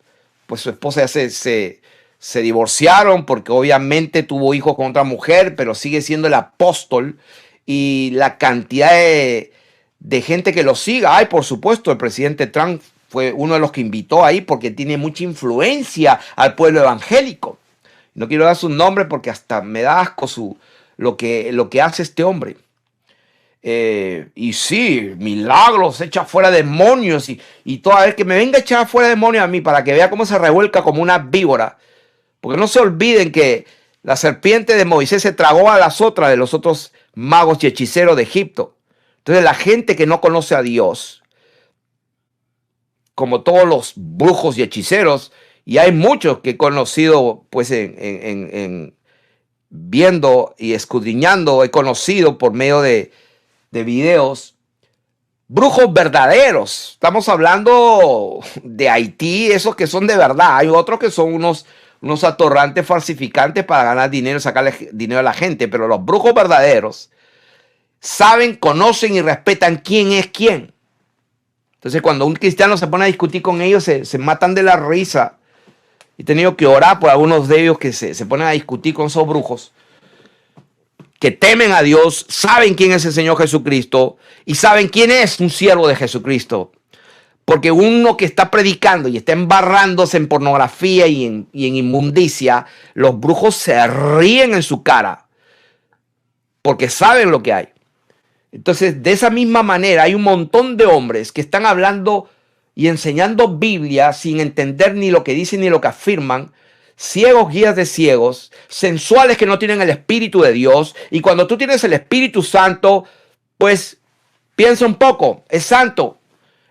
pues su esposa ya se divorciaron porque obviamente tuvo hijos con otra mujer, pero sigue siendo el apóstol. Y la cantidad de gente que lo siga, ay, por supuesto, el presidente Trump fue uno de los que invitó ahí porque tiene mucha influencia al pueblo evangélico. No quiero dar su nombre porque hasta me da asco lo que hace este hombre. Y sí, milagros, echa fuera demonios y toda vez que me venga a echar fuera demonios a mí para que vea cómo se revuelca como una víbora. Porque no se olviden que la serpiente de Moisés se tragó a las otras de los otros magos y hechiceros de Egipto. Entonces la gente que no conoce a Dios, como todos los brujos y hechiceros, y hay muchos que he conocido pues viendo y escudriñando, he conocido por medio de videos, brujos verdaderos. Estamos hablando de Haití, esos que son de verdad. Hay otros que son unos atorrantes falsificantes para ganar dinero, sacarle dinero a la gente, pero los brujos verdaderos saben, conocen y respetan quién es quién. Entonces cuando un cristiano se pone a discutir con ellos, se matan de la risa. He tenido que orar por algunos de ellos que se ponen a discutir con esos brujos, que temen a Dios, saben quién es el Señor Jesucristo y saben quién es un siervo de Jesucristo. Porque uno que está predicando y está embarrándose en pornografía y en inmundicia, los brujos se ríen en su cara porque saben lo que hay. Entonces, de esa misma manera, hay un montón de hombres que están hablando y enseñando Biblia sin entender ni lo que dicen ni lo que afirman, ciegos guías de ciegos, sensuales que no tienen el Espíritu de Dios. Y cuando tú tienes el Espíritu Santo, pues piensa un poco, es santo.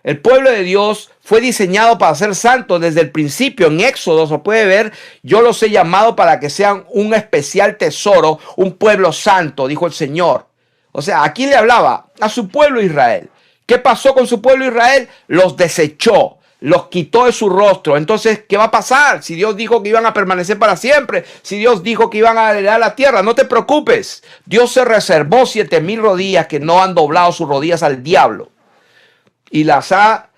El pueblo de Dios fue diseñado para ser santo desde el principio. En Éxodo se puede ver, yo los he llamado para que sean un especial tesoro, un pueblo santo, dijo el Señor. O sea, ¿a quién le hablaba? A su pueblo Israel. ¿Qué pasó con su pueblo Israel? Los desechó, los quitó de su rostro. Entonces, ¿qué va a pasar? Si Dios dijo que iban a permanecer para siempre, si Dios dijo que iban a heredar la tierra, no te preocupes. Dios se reservó 7,000 rodillas que no han doblado sus rodillas al diablo. Y las ha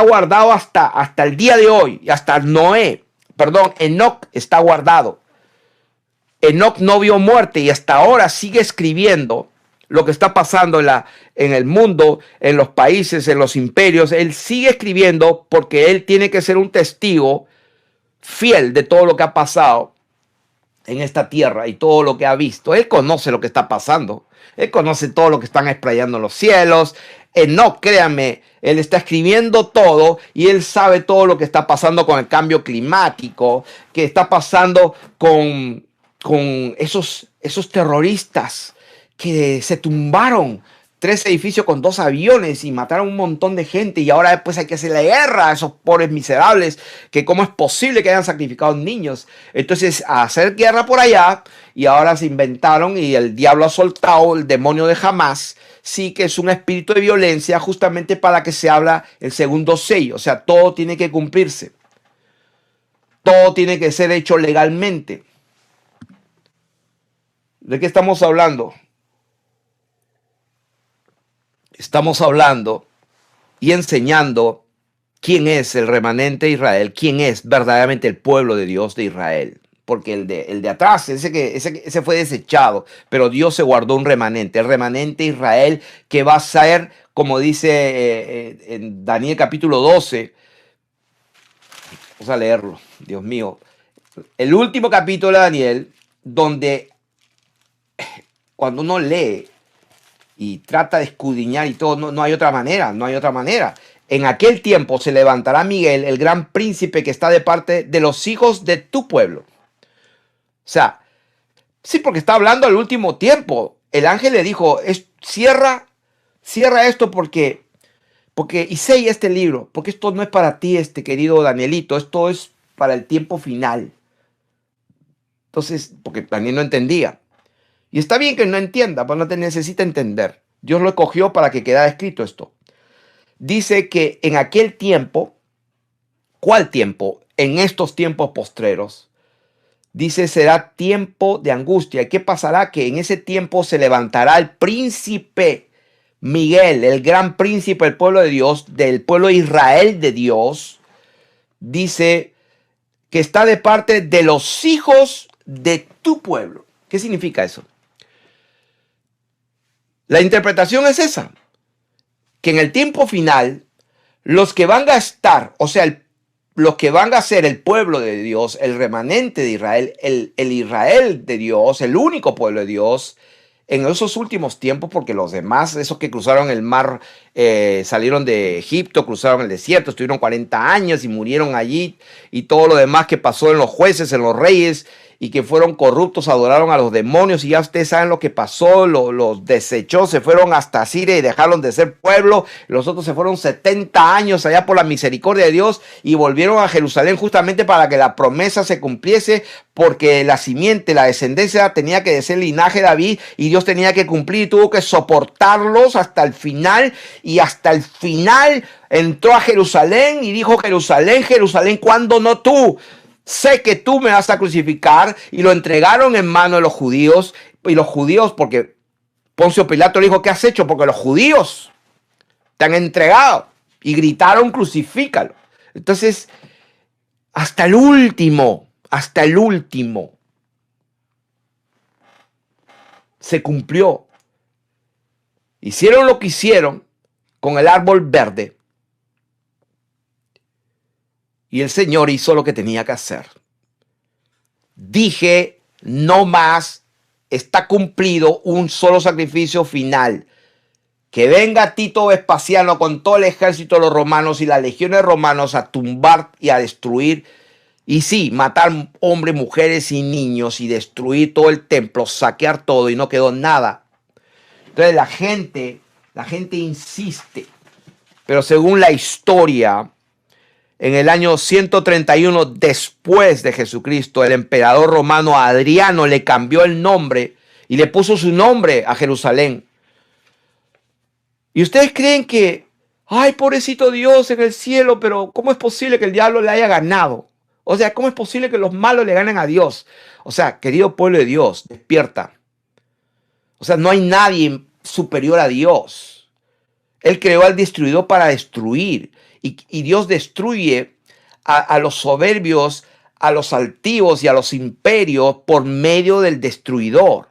guardado hasta el día de hoy. Y hasta Enoc está guardado. Enoc no vio muerte y hasta ahora sigue escribiendo lo que está pasando en el mundo, en los países, en los imperios. Él sigue escribiendo porque él tiene que ser un testigo fiel de todo lo que ha pasado en esta tierra y todo lo que ha visto. Él conoce lo que está pasando. Él conoce todo lo que están explayando en los cielos. No, créanme, él está escribiendo todo y él sabe todo lo que está pasando con el cambio climático, que está pasando con esos terroristas que se tumbaron 3 edificios con 2 aviones y mataron un montón de gente y ahora después hay que hacer la guerra a esos pobres miserables, que cómo es posible que hayan sacrificado niños. Entonces, a hacer guerra por allá y ahora se inventaron y el diablo ha soltado el demonio de Hamás, sí, que es un espíritu de violencia justamente para que se habla el segundo sello. O sea, todo tiene que cumplirse. Todo tiene que ser hecho legalmente. ¿De qué estamos hablando? Estamos hablando y enseñando quién es el remanente de Israel, quién es verdaderamente el pueblo de Dios de Israel. Porque el de atrás, ese fue desechado, pero Dios se guardó un remanente, el remanente de Israel que va a ser, como dice en Daniel capítulo 12, vamos a leerlo, Dios mío, el último capítulo de Daniel, donde cuando uno lee y trata de escudriñar y todo, no hay otra manera, no hay otra manera. En aquel tiempo se levantará Miguel, el gran príncipe que está de parte de los hijos de tu pueblo. O sea, sí, porque está hablando al último tiempo. El ángel le dijo, cierra esto porque y sella este libro, porque esto no es para ti, querido Danielito, esto es para el tiempo final. Entonces, porque Daniel no entendía. Y está bien que no entienda, pero no te necesita entender. Dios lo escogió para que quedara escrito esto. Dice que en aquel tiempo, ¿cuál tiempo? En estos tiempos postreros, dice, será tiempo de angustia. ¿Y qué pasará? Que en ese tiempo se levantará el príncipe Miguel, el gran príncipe del pueblo de Dios, del pueblo de Israel de Dios. Dice que está de parte de los hijos de tu pueblo. ¿Qué significa eso? La interpretación es esa, que en el tiempo final, los que van a estar, o sea, los que van a ser el pueblo de Dios, el remanente de Israel, el Israel de Dios, el único pueblo de Dios, en esos últimos tiempos, porque los demás, esos que cruzaron el mar, salieron de Egipto, cruzaron el desierto, estuvieron 40 años y murieron allí, y todo lo demás que pasó en los jueces, en los reyes, y que fueron corruptos, adoraron a los demonios, y ya ustedes saben lo que pasó, los desechó, se fueron hasta Siria y dejaron de ser pueblo. Los otros se fueron 70 años allá por la misericordia de Dios y volvieron a Jerusalén justamente para que la promesa se cumpliese, porque la simiente, la descendencia tenía que ser el linaje de David y Dios tenía que cumplir y tuvo que soportarlos hasta el final, y hasta el final entró a Jerusalén y dijo: Jerusalén, Jerusalén, ¿cuándo no tú? Sé que tú me vas a crucificar. Y lo entregaron en manos de los judíos. Y los judíos, porque Poncio Pilato le dijo: ¿qué has hecho? Porque los judíos te han entregado. Y gritaron: crucifícalo. Entonces, hasta el último se cumplió. Hicieron lo que hicieron con el árbol verde. Y el Señor hizo lo que tenía que hacer. Dije: no más, está cumplido, un solo sacrificio final. Que venga Tito Vespasiano con todo el ejército de los romanos y las legiones romanos a tumbar y a destruir. Y sí, matar hombres, mujeres y niños y destruir todo el templo, saquear todo, y no quedó nada. Entonces la gente insiste. Pero según la historia, en el año 131 después de Jesucristo, el emperador romano Adriano le cambió el nombre y le puso su nombre a Jerusalén. Y ustedes creen que, ay, pobrecito Dios en el cielo, pero ¿cómo es posible que el diablo le haya ganado? O sea, ¿cómo es posible que los malos le ganen a Dios? O sea, querido pueblo de Dios, despierta. O sea, no hay nadie superior a Dios. Él creó al destruidor para destruir. Y Dios destruye a los soberbios, a los altivos y a los imperios por medio del destruidor.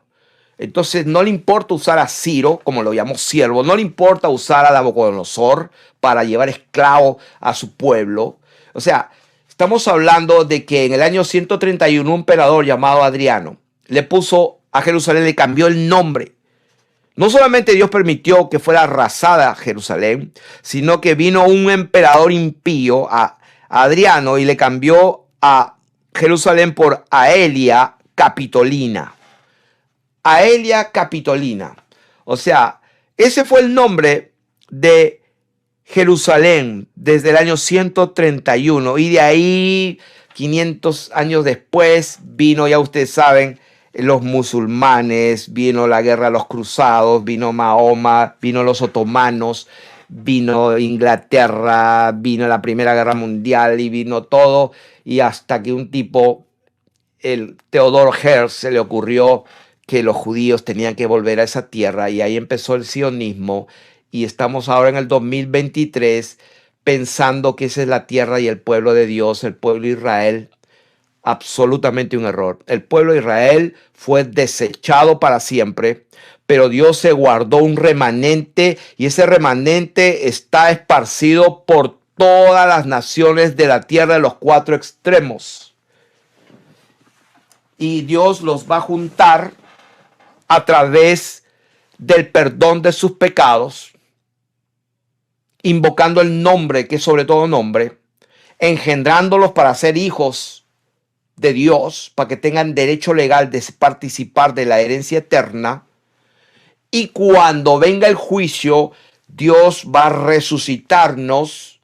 Entonces no le importa usar a Ciro, como lo llamó siervo, no le importa usar a Nabucodonosor para llevar esclavo a su pueblo. O sea, estamos hablando de que en el año 131 un emperador llamado Adriano le puso a Jerusalén, le cambió el nombre. No solamente Dios permitió que fuera arrasada Jerusalén, sino que vino un emperador impío, a Adriano, y le cambió a Jerusalén por Aelia Capitolina. Aelia Capitolina. O sea, ese fue el nombre de Jerusalén desde el año 131. Y de ahí, 500 años después, vino, ya ustedes saben, los musulmanes, vino la guerra de los cruzados, vino Mahoma, vino los otomanos, vino Inglaterra, vino la Primera Guerra Mundial y vino todo. Y hasta que un tipo, el Theodor Herzl, se le ocurrió que los judíos tenían que volver a esa tierra, y ahí empezó el sionismo. y estamos ahora en el 2023 pensando que esa es la tierra y el pueblo de Dios, el pueblo de Israel. Absolutamente un error. El pueblo de Israel fue desechado para siempre, pero Dios se guardó un remanente y ese remanente está esparcido por todas las naciones de la tierra de los cuatro extremos. Y Dios los va a juntar a través del perdón de sus pecados, invocando el nombre, que es sobre todo nombre, engendrándolos para ser hijos de Dios, para que tengan derecho legal de participar de la herencia eterna. Y cuando venga el juicio, Dios va a resucitarnos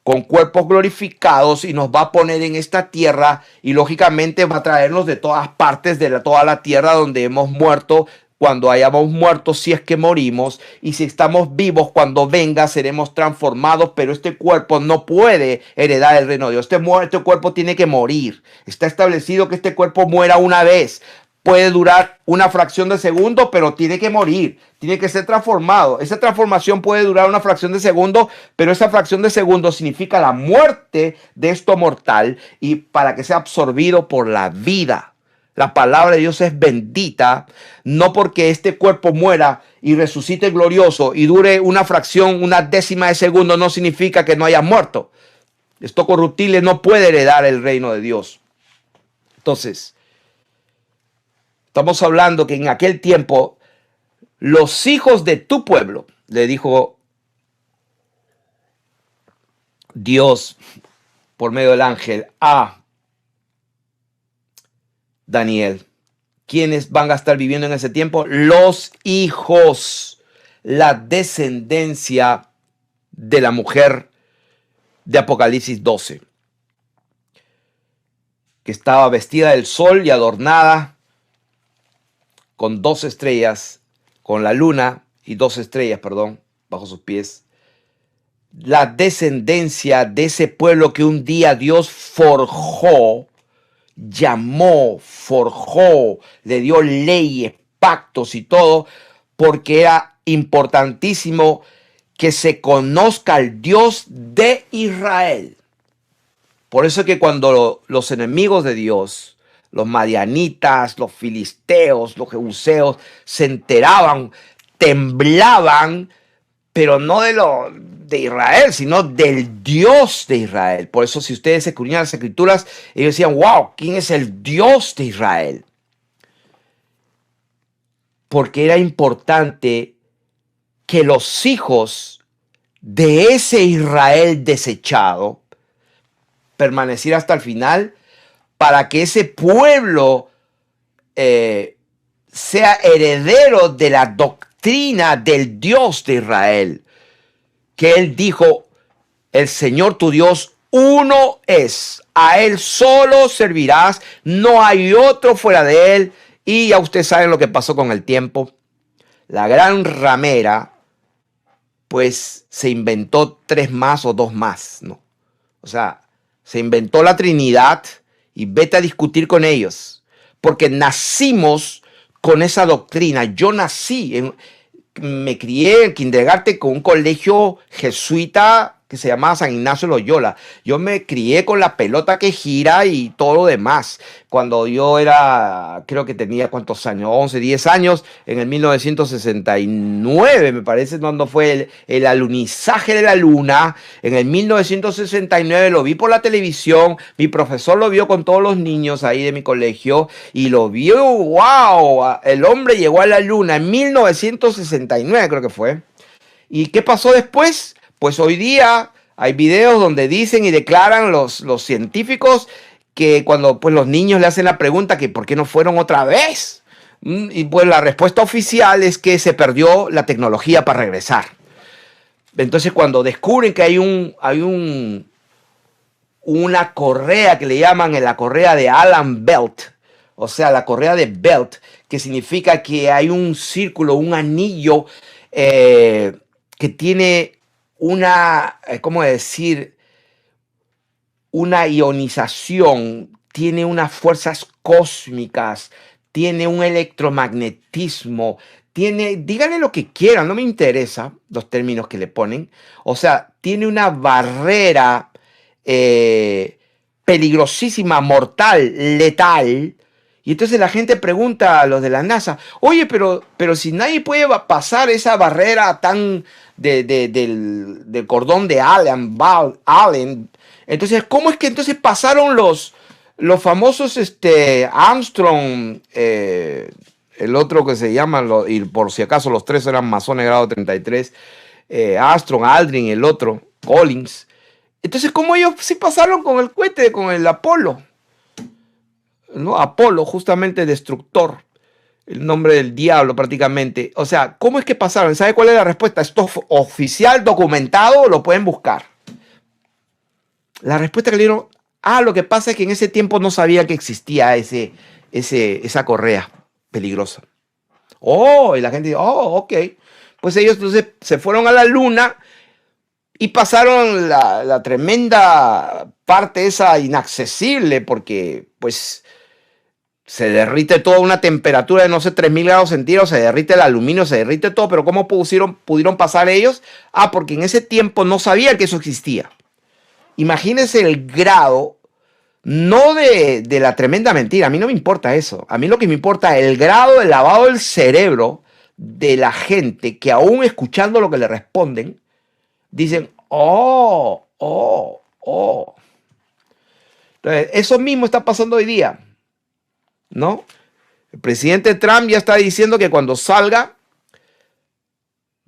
con cuerpos glorificados y nos va a poner en esta tierra y lógicamente va a traernos de todas partes de toda la tierra donde hemos muerto. Cuando hayamos muerto, si es que morimos, y si estamos vivos, cuando venga seremos transformados, pero este cuerpo no puede heredar el reino de Dios. Este cuerpo tiene que morir. Está establecido que este cuerpo muera una vez. Puede durar una fracción de segundo, pero tiene que morir, tiene que ser transformado. Esa transformación puede durar una fracción de segundo, pero esa fracción de segundo significa la muerte de esto mortal y para que sea absorbido por la vida. La palabra de Dios es bendita, no porque este cuerpo muera y resucite glorioso y dure una fracción, una décima de segundo, no significa que no haya muerto. Esto corruptible no puede heredar el reino de Dios. Entonces, estamos hablando que en aquel tiempo los hijos de tu pueblo, le dijo Dios por medio del ángel a Daniel, ¿quiénes van a estar viviendo en ese tiempo? Los hijos, la descendencia de la mujer de Apocalipsis 12, que estaba vestida del sol y adornada con 2 estrellas, con la luna y 2 estrellas, perdón, bajo sus pies. La descendencia de ese pueblo que un día Dios forjó, llamó, forjó, le dio leyes, pactos y todo, porque era importantísimo que se conozca al Dios de Israel. Por eso es que cuando los enemigos de Dios, los madianitas, los filisteos, los jebuseos, se enteraban, temblaban, pero no de Israel, sino del Dios de Israel. Por eso si ustedes escudriñan las escrituras, ellos decían, wow, ¿quién es el Dios de Israel? Porque era importante que los hijos de ese Israel desechado permaneciera hasta el final, para que ese pueblo sea heredero de la doctrina del Dios de Israel, que él dijo, el Señor tu Dios uno es, a él solo servirás, no hay otro fuera de él. Y ya ustedes saben lo que pasó con el tiempo. La gran ramera, pues se inventó 3 más o 2 más, ¿no? O sea, se inventó la Trinidad y vete a discutir con ellos, porque nacimos con esa doctrina. Yo me crié en kindergarten con un colegio jesuita que se llamaba San Ignacio Loyola. Yo me crié con la pelota que gira y todo lo demás. Cuando yo era, creo que tenía cuántos años, 11, 10 años, en el 1969, me parece, cuando fue el alunizaje de la luna. En el 1969 lo vi por la televisión, mi profesor lo vio con todos los niños ahí de mi colegio y lo vio, wow, el hombre llegó a la luna en 1969, creo que fue. ¿Y qué pasó después? Pues hoy día hay videos donde dicen y declaran los científicos que cuando pues, los niños le hacen la pregunta que ¿por qué no fueron otra vez? Y pues la respuesta oficial es que se perdió la tecnología para regresar. Entonces cuando descubren que hay una correa que le llaman la correa de Allen Belt, o sea, la correa de Belt, que significa que hay un círculo, un anillo que tiene ¿cómo decir? Una ionización, tiene unas fuerzas cósmicas, tiene un electromagnetismo, tiene, díganle lo que quieran, no me interesa los términos que le ponen. O sea, tiene una barrera peligrosísima, mortal, letal. Y entonces la gente pregunta a los de la NASA, oye, pero si nadie puede pasar esa barrera tan del cordón de Allen, entonces, ¿cómo es que entonces pasaron los famosos Armstrong, el otro que se llama, y por si acaso los tres eran masones grado 33, Armstrong, Aldrin, el otro, Collins? Entonces, ¿cómo ellos sí pasaron con el cohete, con el Apolo? ¿No? Apolo, justamente destructor, el nombre del diablo prácticamente. O sea, ¿cómo es que pasaron? ¿Sabe cuál es la respuesta? Esto es oficial, documentado, lo pueden buscar. La respuesta que le dieron, lo que pasa es que en ese tiempo no sabía que existía esa correa peligrosa. Y la gente dice, ok. Pues ellos entonces se fueron a la luna y pasaron la tremenda parte esa inaccesible, porque pues se derrite todo a una temperatura de no sé 3000 grados centígrados, se derrite el aluminio, se derrite todo, pero ¿cómo pudieron pasar ellos? Porque en ese tiempo no sabían que eso existía. Imagínense el grado, no de la tremenda mentira, a mí no me importa eso, a mí lo que me importa es el grado de lavado del cerebro de la gente que aún escuchando lo que le responden, dicen, Entonces, eso mismo está pasando hoy día, ¿no? El presidente Trump ya está diciendo que cuando salga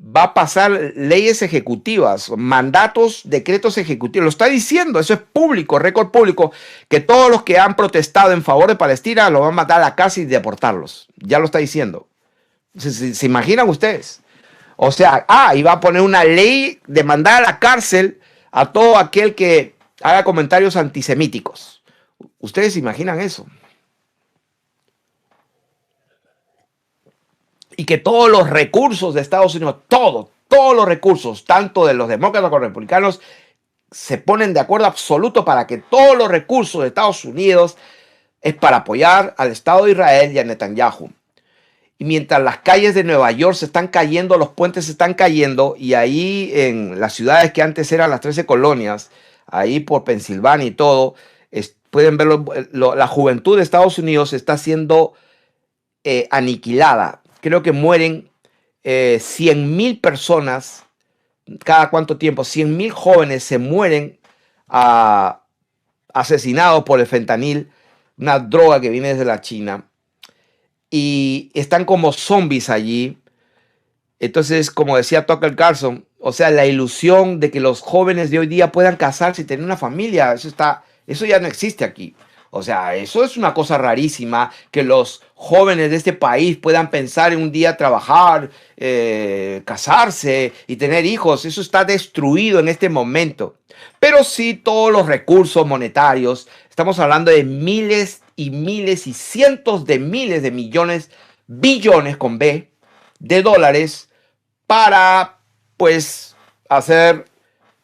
va a pasar leyes ejecutivas, mandatos, decretos ejecutivos. Lo está diciendo, eso es público, récord público, que todos los que han protestado en favor de Palestina los van a matar a la cárcel y deportarlos. Ya lo está diciendo. ¿Se imaginan ustedes? O sea, y va a poner una ley de mandar a la cárcel a todo aquel que haga comentarios antisemíticos. ¿Ustedes se imaginan eso? Y que todos los recursos de Estados Unidos, todos los recursos, tanto de los demócratas como los republicanos, se ponen de acuerdo absoluto para que todos los recursos de Estados Unidos es para apoyar al Estado de Israel y a Netanyahu. Y mientras las calles de Nueva York se están cayendo, los puentes se están cayendo, y ahí en las ciudades que antes eran las 13 colonias, ahí por Pensilvania y todo, pueden ver la juventud de Estados Unidos está siendo aniquilada. Creo que mueren 100,000 personas cada cuánto tiempo. 100,000 jóvenes se mueren asesinados por el fentanil, una droga que viene desde la China. Y están como zombies allí. Entonces, como decía Tucker Carlson, o sea, la ilusión de que los jóvenes de hoy día puedan casarse y tener una familia, eso ya no existe aquí. O sea, eso es una cosa rarísima, que los jóvenes de este país puedan pensar en un día trabajar, casarse y tener hijos. Eso está destruido en este momento. Pero sí, todos los recursos monetarios, estamos hablando de miles y miles y cientos de miles de millones, billones con B, de dólares para, pues, hacer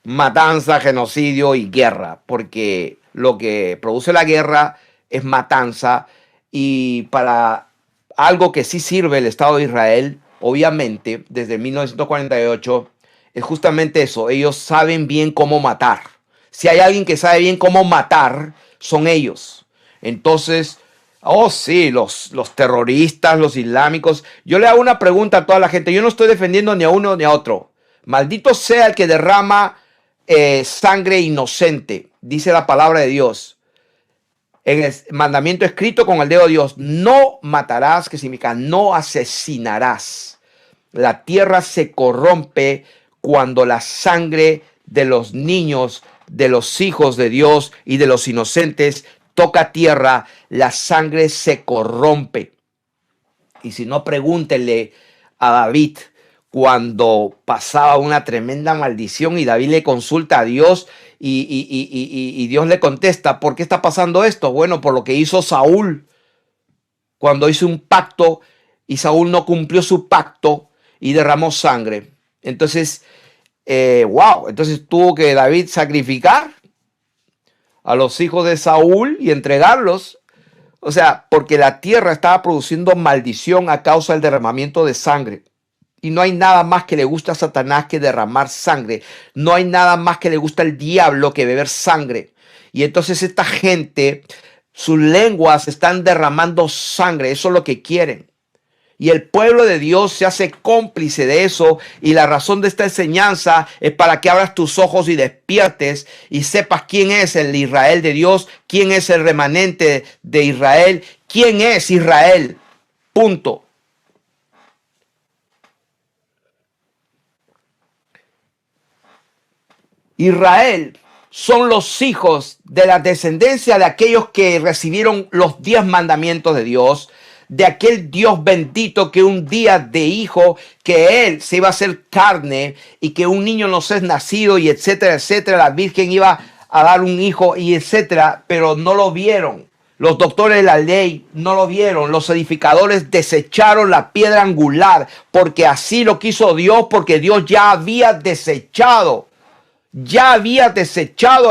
matanza, genocidio y guerra, porque lo que produce la guerra es matanza, y para algo que sí sirve el Estado de Israel, obviamente, desde 1948, es justamente eso. Ellos saben bien cómo matar. Si hay alguien que sabe bien cómo matar, son ellos. Entonces, sí, los terroristas, los islámicos. Yo le hago una pregunta a toda la gente. Yo no estoy defendiendo ni a uno ni a otro. Maldito sea el que derrama sangre inocente, dice la palabra de Dios. En el mandamiento escrito con el dedo de Dios, no matarás, que significa no asesinarás. La tierra se corrompe cuando la sangre de los niños, de los hijos de Dios y de los inocentes toca tierra. La sangre se corrompe. Y si no, pregúntenle a David cuando pasaba una tremenda maldición y David le consulta a Dios y Dios le contesta, ¿por qué está pasando esto? Bueno, por lo que hizo Saúl cuando hizo un pacto y Saúl no cumplió su pacto y derramó sangre. Entonces, entonces tuvo que David sacrificar a los hijos de Saúl y entregarlos. O sea, porque la tierra estaba produciendo maldición a causa del derramamiento de sangre. Y no hay nada más que le gusta a Satanás que derramar sangre. No hay nada más que le gusta al diablo que beber sangre. Y entonces esta gente, sus lenguas están derramando sangre. Eso es lo que quieren. Y el pueblo de Dios se hace cómplice de eso. Y la razón de esta enseñanza es para que abras tus ojos y despiertes y sepas quién es el Israel de Dios, quién es el remanente de Israel, quién es Israel. Punto. Israel son los hijos de la descendencia de aquellos que recibieron los 10 mandamientos de Dios, de aquel Dios bendito que un día dijo que él se iba a hacer carne y que un niño nos es nacido y etcétera, etcétera. La Virgen iba a dar un hijo y etcétera, pero no lo vieron. Los doctores de la ley no lo vieron. Los edificadores desecharon la piedra angular porque así lo quiso Dios, porque Dios ya había desechado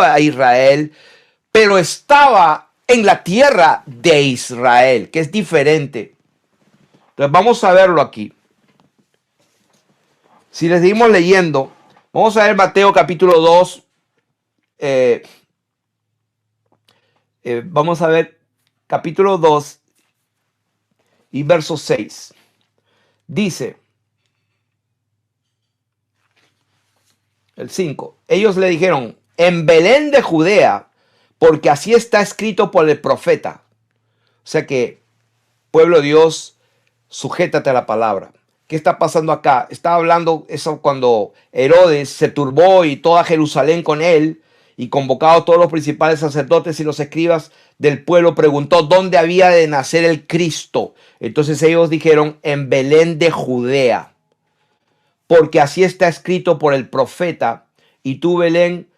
a Israel, pero estaba en la tierra de Israel, que es diferente. Entonces vamos a verlo aquí. Si les seguimos leyendo, vamos a ver Mateo capítulo 2. Vamos a ver capítulo 2 y verso 6. Dice, el 5. Ellos le dijeron, en Belén de Judea, porque así está escrito por el profeta. O sea que, pueblo de Dios, sujétate a la palabra. ¿Qué está pasando acá? Está hablando eso cuando Herodes se turbó y toda Jerusalén con él, y convocado todos los principales sacerdotes y los escribas del pueblo, preguntó dónde había de nacer el Cristo. Entonces ellos dijeron, en Belén de Judea, porque así está escrito por el profeta, y tú, Belén,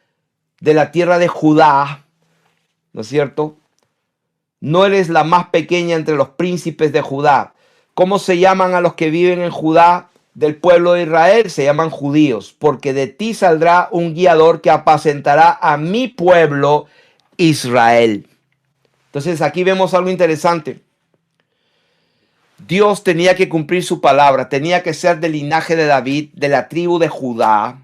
de la tierra de Judá, ¿no es cierto? No eres la más pequeña entre los príncipes de Judá. ¿Cómo se llaman a los que viven en Judá del pueblo de Israel? Se llaman judíos, porque de ti saldrá un guiador que apacentará a mi pueblo Israel. Entonces aquí vemos algo interesante. Dios tenía que cumplir su palabra, tenía que ser del linaje de David, de la tribu de Judá.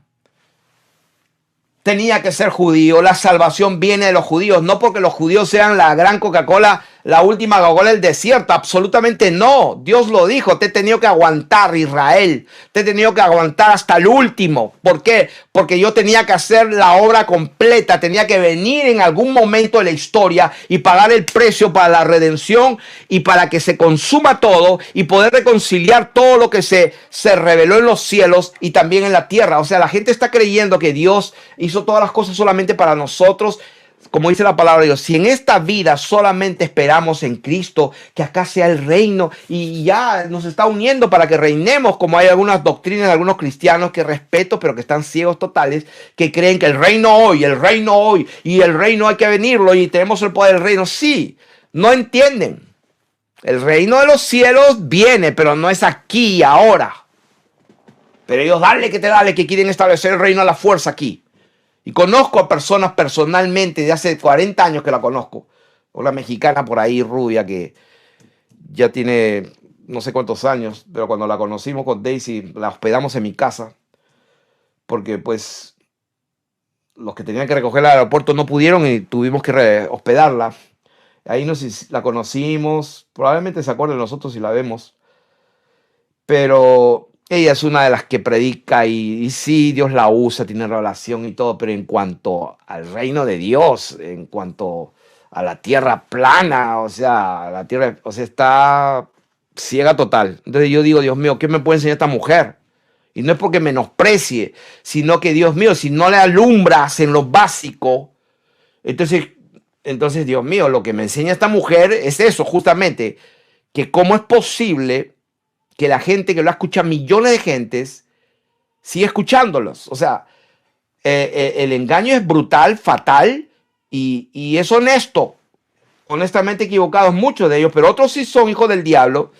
Tenía que ser judío, la salvación viene de los judíos, no porque los judíos sean la gran Coca-Cola, la última Coca-Cola del desierto, absolutamente no. Dios lo dijo, te he tenido que aguantar, Israel, te he tenido que aguantar hasta el último. ¿Por qué? Porque yo tenía que hacer la obra completa, tenía que venir en algún momento de la historia y pagar el precio para la redención y para que se consuma todo y poder reconciliar todo lo que se reveló en los cielos y también en la tierra. O sea, la gente está creyendo que Dios hizo todas las cosas solamente para nosotros. Como dice la palabra de Dios, si en esta vida solamente esperamos en Cristo, que acá sea el reino y ya nos está uniendo para que reinemos, como hay algunas doctrinas de algunos cristianos que respeto, pero que están ciegos totales, que creen que el reino hoy, y el reino hay que venirlo y tenemos el poder del reino. Sí, no entienden. El reino de los cielos viene, pero no es aquí y ahora. Pero ellos dale, que quieren establecer el reino a la fuerza aquí. Y conozco a personas personalmente de hace 40 años que la conozco. Una mexicana por ahí, rubia, que ya tiene no sé cuántos años, pero cuando la conocimos con Daisy, la hospedamos en mi casa, porque pues los que tenían que recoger al aeropuerto no pudieron y tuvimos que hospedarla. Ahí la conocimos, probablemente se acuerde de nosotros si la vemos, pero ella es una de las que predica y sí, Dios la usa, tiene revelación y todo, pero en cuanto al reino de Dios, en cuanto a la tierra plana, o sea, la tierra, o sea, está ciega total. Entonces yo digo, Dios mío, ¿qué me puede enseñar esta mujer? Y no es porque menosprecie, sino que, Dios mío, si no le alumbras en lo básico, entonces, Dios mío, lo que me enseña esta mujer es eso, justamente, que cómo es posible que la gente que lo escucha, millones de gentes, sigue escuchándolos. O sea, el engaño es brutal, fatal y es honesto. Honestamente equivocados muchos de ellos, pero otros sí son hijos del diablo.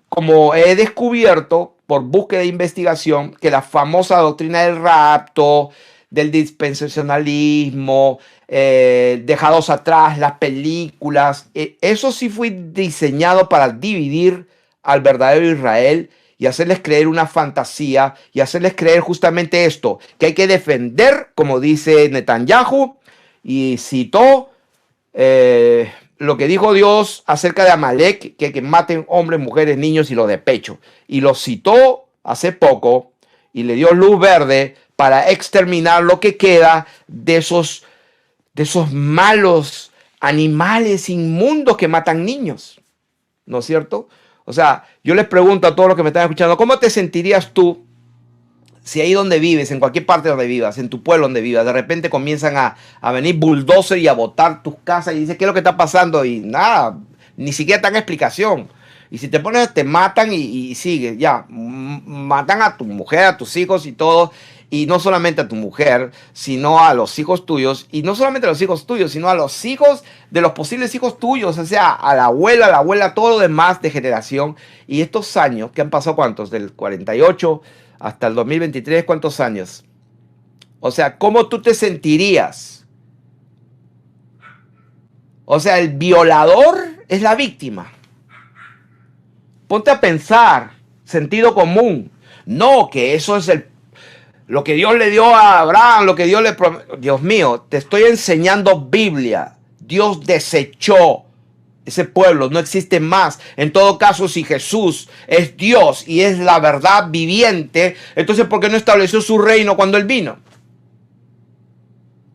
Como he descubierto por búsqueda de investigación, que la famosa doctrina del rapto, del dispensacionalismo, dejados atrás las películas. Eso sí fue diseñado para dividir al verdadero Israel y hacerles creer una fantasía y hacerles creer justamente esto, que hay que defender, como dice Netanyahu, y citó lo que dijo Dios acerca de Amalek, que maten hombres, mujeres, niños y los de pecho. Y lo citó hace poco y le dio luz verde para exterminar lo que queda de esos malos animales inmundos que matan niños. ¿No es cierto? O sea, yo les pregunto a todos los que me están escuchando, ¿cómo te sentirías tú si ahí donde vives, en cualquier parte donde vivas, en tu pueblo donde vivas, de repente comienzan a venir bulldozer y a botar tus casas y dices, ¿qué es lo que está pasando? Y nada, ni siquiera dan explicación. Y si te pones, te matan y sigue, ya, matan a tu mujer, a tus hijos y todo. Y no solamente a tu mujer, sino a los hijos tuyos. Y no solamente a los hijos tuyos, sino a los hijos de los posibles hijos tuyos. O sea, a la abuela, todo lo demás de generación. Y estos años, ¿qué han pasado cuántos? Del 48 hasta el 2023, ¿cuántos años? O sea, ¿cómo tú te sentirías? O sea, el violador es la víctima. Ponte a pensar, sentido común. No, que eso es lo que Dios le dio a Abraham, lo que Dios le prometió. Dios mío, te estoy enseñando Biblia. Dios desechó ese pueblo, no existe más. En todo caso, si Jesús es Dios y es la verdad viviente, entonces ¿por qué no estableció su reino cuando Él vino?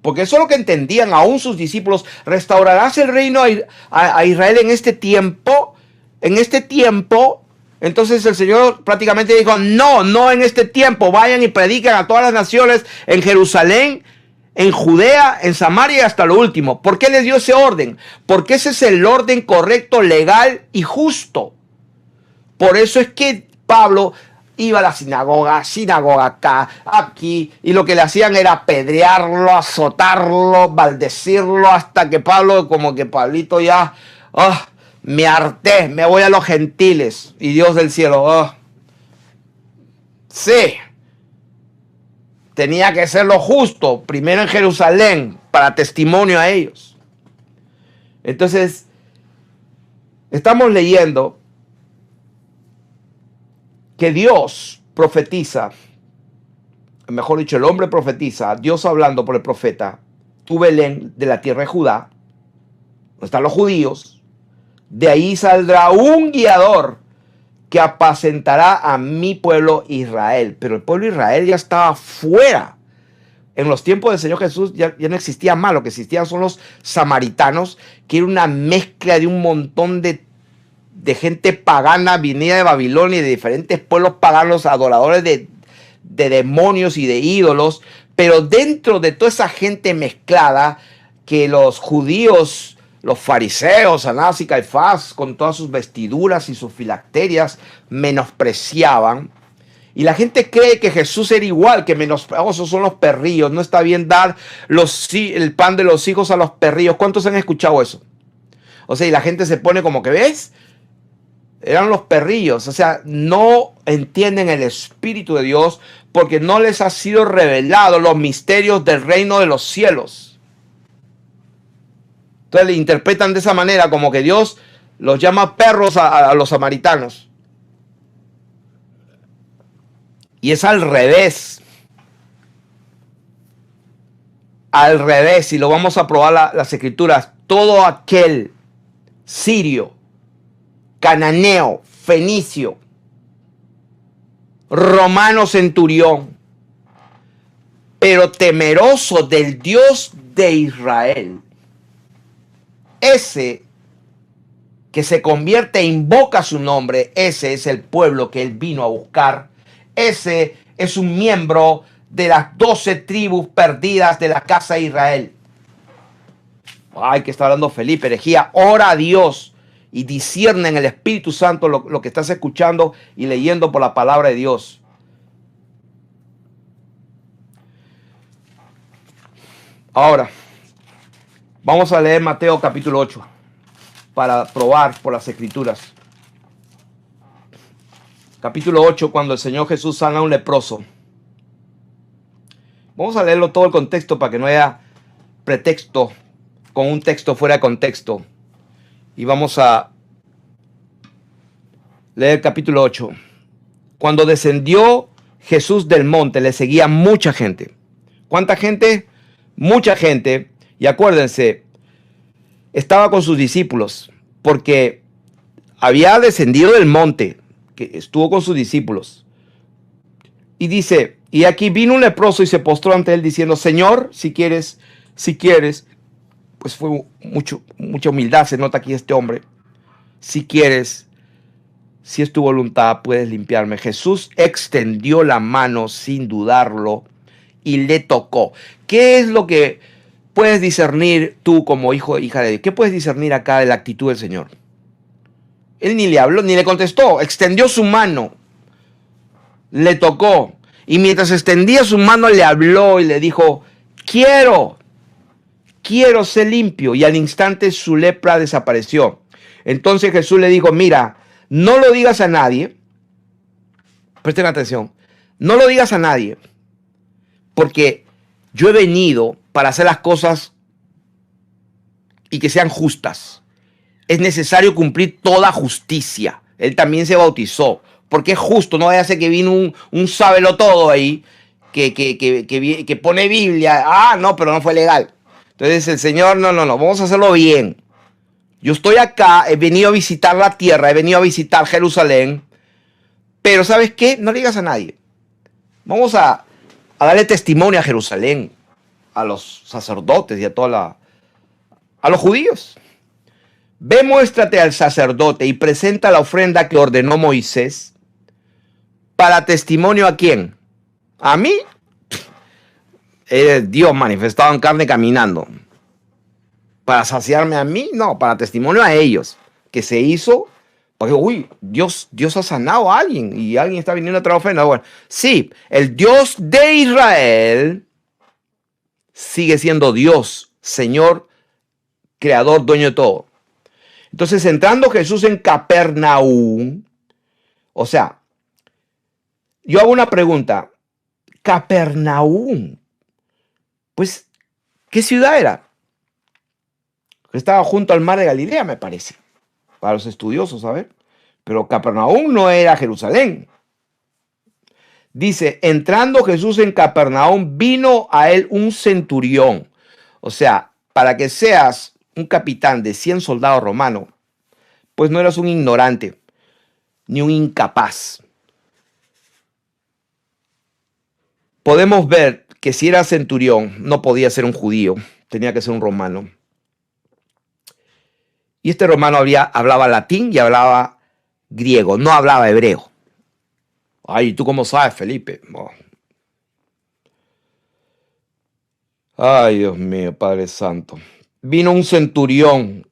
Porque eso es lo que entendían aún sus discípulos. ¿Restaurarás el reino a Israel en este tiempo? En este tiempo. Entonces el Señor prácticamente dijo, no en este tiempo. Vayan y prediquen a todas las naciones en Jerusalén, en Judea, en Samaria y hasta lo último. ¿Por qué les dio ese orden? Porque ese es el orden correcto, legal y justo. Por eso es que Pablo iba a la sinagoga acá, aquí, y lo que le hacían era apedrearlo, azotarlo, maldecirlo, hasta que Pablo, como que Pablito ya, me harté, me voy a los gentiles. Y Dios del cielo, sí, tenía que ser lo justo, primero en Jerusalén, para testimonio a ellos. Entonces, estamos leyendo que Dios profetiza, mejor dicho, el hombre profetiza, Dios hablando por el profeta, tú Belén, de la tierra de Judá, donde están los judíos, de ahí saldrá un guiador que apacentará a mi pueblo Israel. Pero el pueblo Israel ya estaba fuera. En los tiempos del Señor Jesús ya no existía más. Lo que existían son los samaritanos, que era una mezcla de un montón de gente pagana, venida de Babilonia y de diferentes pueblos paganos, adoradores de demonios y de ídolos. Pero dentro de toda esa gente mezclada, que los judíos, los fariseos, Anás y Caifás, con todas sus vestiduras y sus filacterias, menospreciaban. Y la gente cree que Jesús era igual, que esos son los perrillos. No está bien dar el pan de los hijos a los perrillos. ¿Cuántos han escuchado eso? O sea, y la gente se pone como que, ¿ves? Eran los perrillos. O sea, no entienden el Espíritu de Dios porque no les ha sido revelado los misterios del reino de los cielos. Entonces le interpretan de esa manera, como que Dios los llama perros a los samaritanos. Y es al revés. Al revés, y lo vamos a probar las escrituras. Todo aquel sirio, cananeo, fenicio, romano centurión, pero temeroso del Dios de Israel, ese que se convierte e invoca su nombre, ese es el pueblo que él vino a buscar. Ese es un miembro de las 12 tribus perdidas de la casa de Israel. Ay, que está hablando Felipe, herejía. Ora a Dios y discierne en el Espíritu Santo lo que estás escuchando y leyendo por la palabra de Dios. Ahora, vamos a leer Mateo capítulo 8 para probar por las escrituras. Capítulo 8, cuando el Señor Jesús sana a un leproso. Vamos a leerlo todo el contexto para que no haya pretexto con un texto fuera de contexto. Y vamos a leer el capítulo 8. Cuando descendió Jesús del monte, le seguía mucha gente. ¿Cuánta gente? Mucha gente. Y acuérdense, estaba con sus discípulos, porque había descendido del monte, que estuvo con sus discípulos. Y dice, y aquí vino un leproso y se postró ante él diciendo, Señor, si quieres, pues fue mucha humildad, se nota aquí este hombre. Si quieres, si es tu voluntad, puedes limpiarme. Jesús extendió la mano sin dudarlo y le tocó. ¿Qué es lo que puedes discernir tú como hijo o hija de Dios? ¿Qué puedes discernir acá de la actitud del Señor? Él ni le habló, ni le contestó. Extendió su mano, le tocó. Y mientras extendía su mano, le habló y le dijo, quiero ser limpio. Y al instante su lepra desapareció. Entonces Jesús le dijo, mira, no lo digas a nadie. Presten atención. No lo digas a nadie. Porque yo he venido para hacer las cosas y que sean justas. Es necesario cumplir toda justicia. Él también se bautizó. Porque es justo. No vaya a ser que vino un sábelo-todo ahí que pone Biblia. Ah, no, pero no fue legal. Entonces el Señor, no. Vamos a hacerlo bien. Yo estoy acá, he venido a visitar la tierra, he venido a visitar Jerusalén. Pero ¿sabes qué? No le digas a nadie. Vamos a darle testimonio a Jerusalén, a los sacerdotes y a los judíos. Ve, muéstrate al sacerdote y presenta la ofrenda que ordenó Moisés. ¿Para testimonio a quién? ¿A mí? Eres Dios manifestado en carne caminando. ¿Para saciarme a mí? No, para testimonio a ellos. Que se hizo, porque Dios ha sanado a alguien y alguien está viniendo a traer ofrenda. Bueno, sí, el Dios de Israel sigue siendo Dios, Señor, Creador, dueño de todo. Entonces, entrando Jesús en Capernaum, o sea, yo hago una pregunta. Capernaum, pues, ¿qué ciudad era? Estaba junto al mar de Galilea, me parece, para los estudiosos, a ver. Pero Capernaum no era Jerusalén. Dice, entrando Jesús en Capernaum, vino a él un centurión. O sea, para que seas un capitán de 100 soldados romanos, pues no eras un ignorante, ni un incapaz. Podemos ver que si era centurión, no podía ser un judío, tenía que ser un romano. Y este romano hablaba latín y hablaba griego, no hablaba hebreo. Ay, ¿tú cómo sabes, Felipe? Oh. Ay, Dios mío, Padre Santo. Vino un centurión,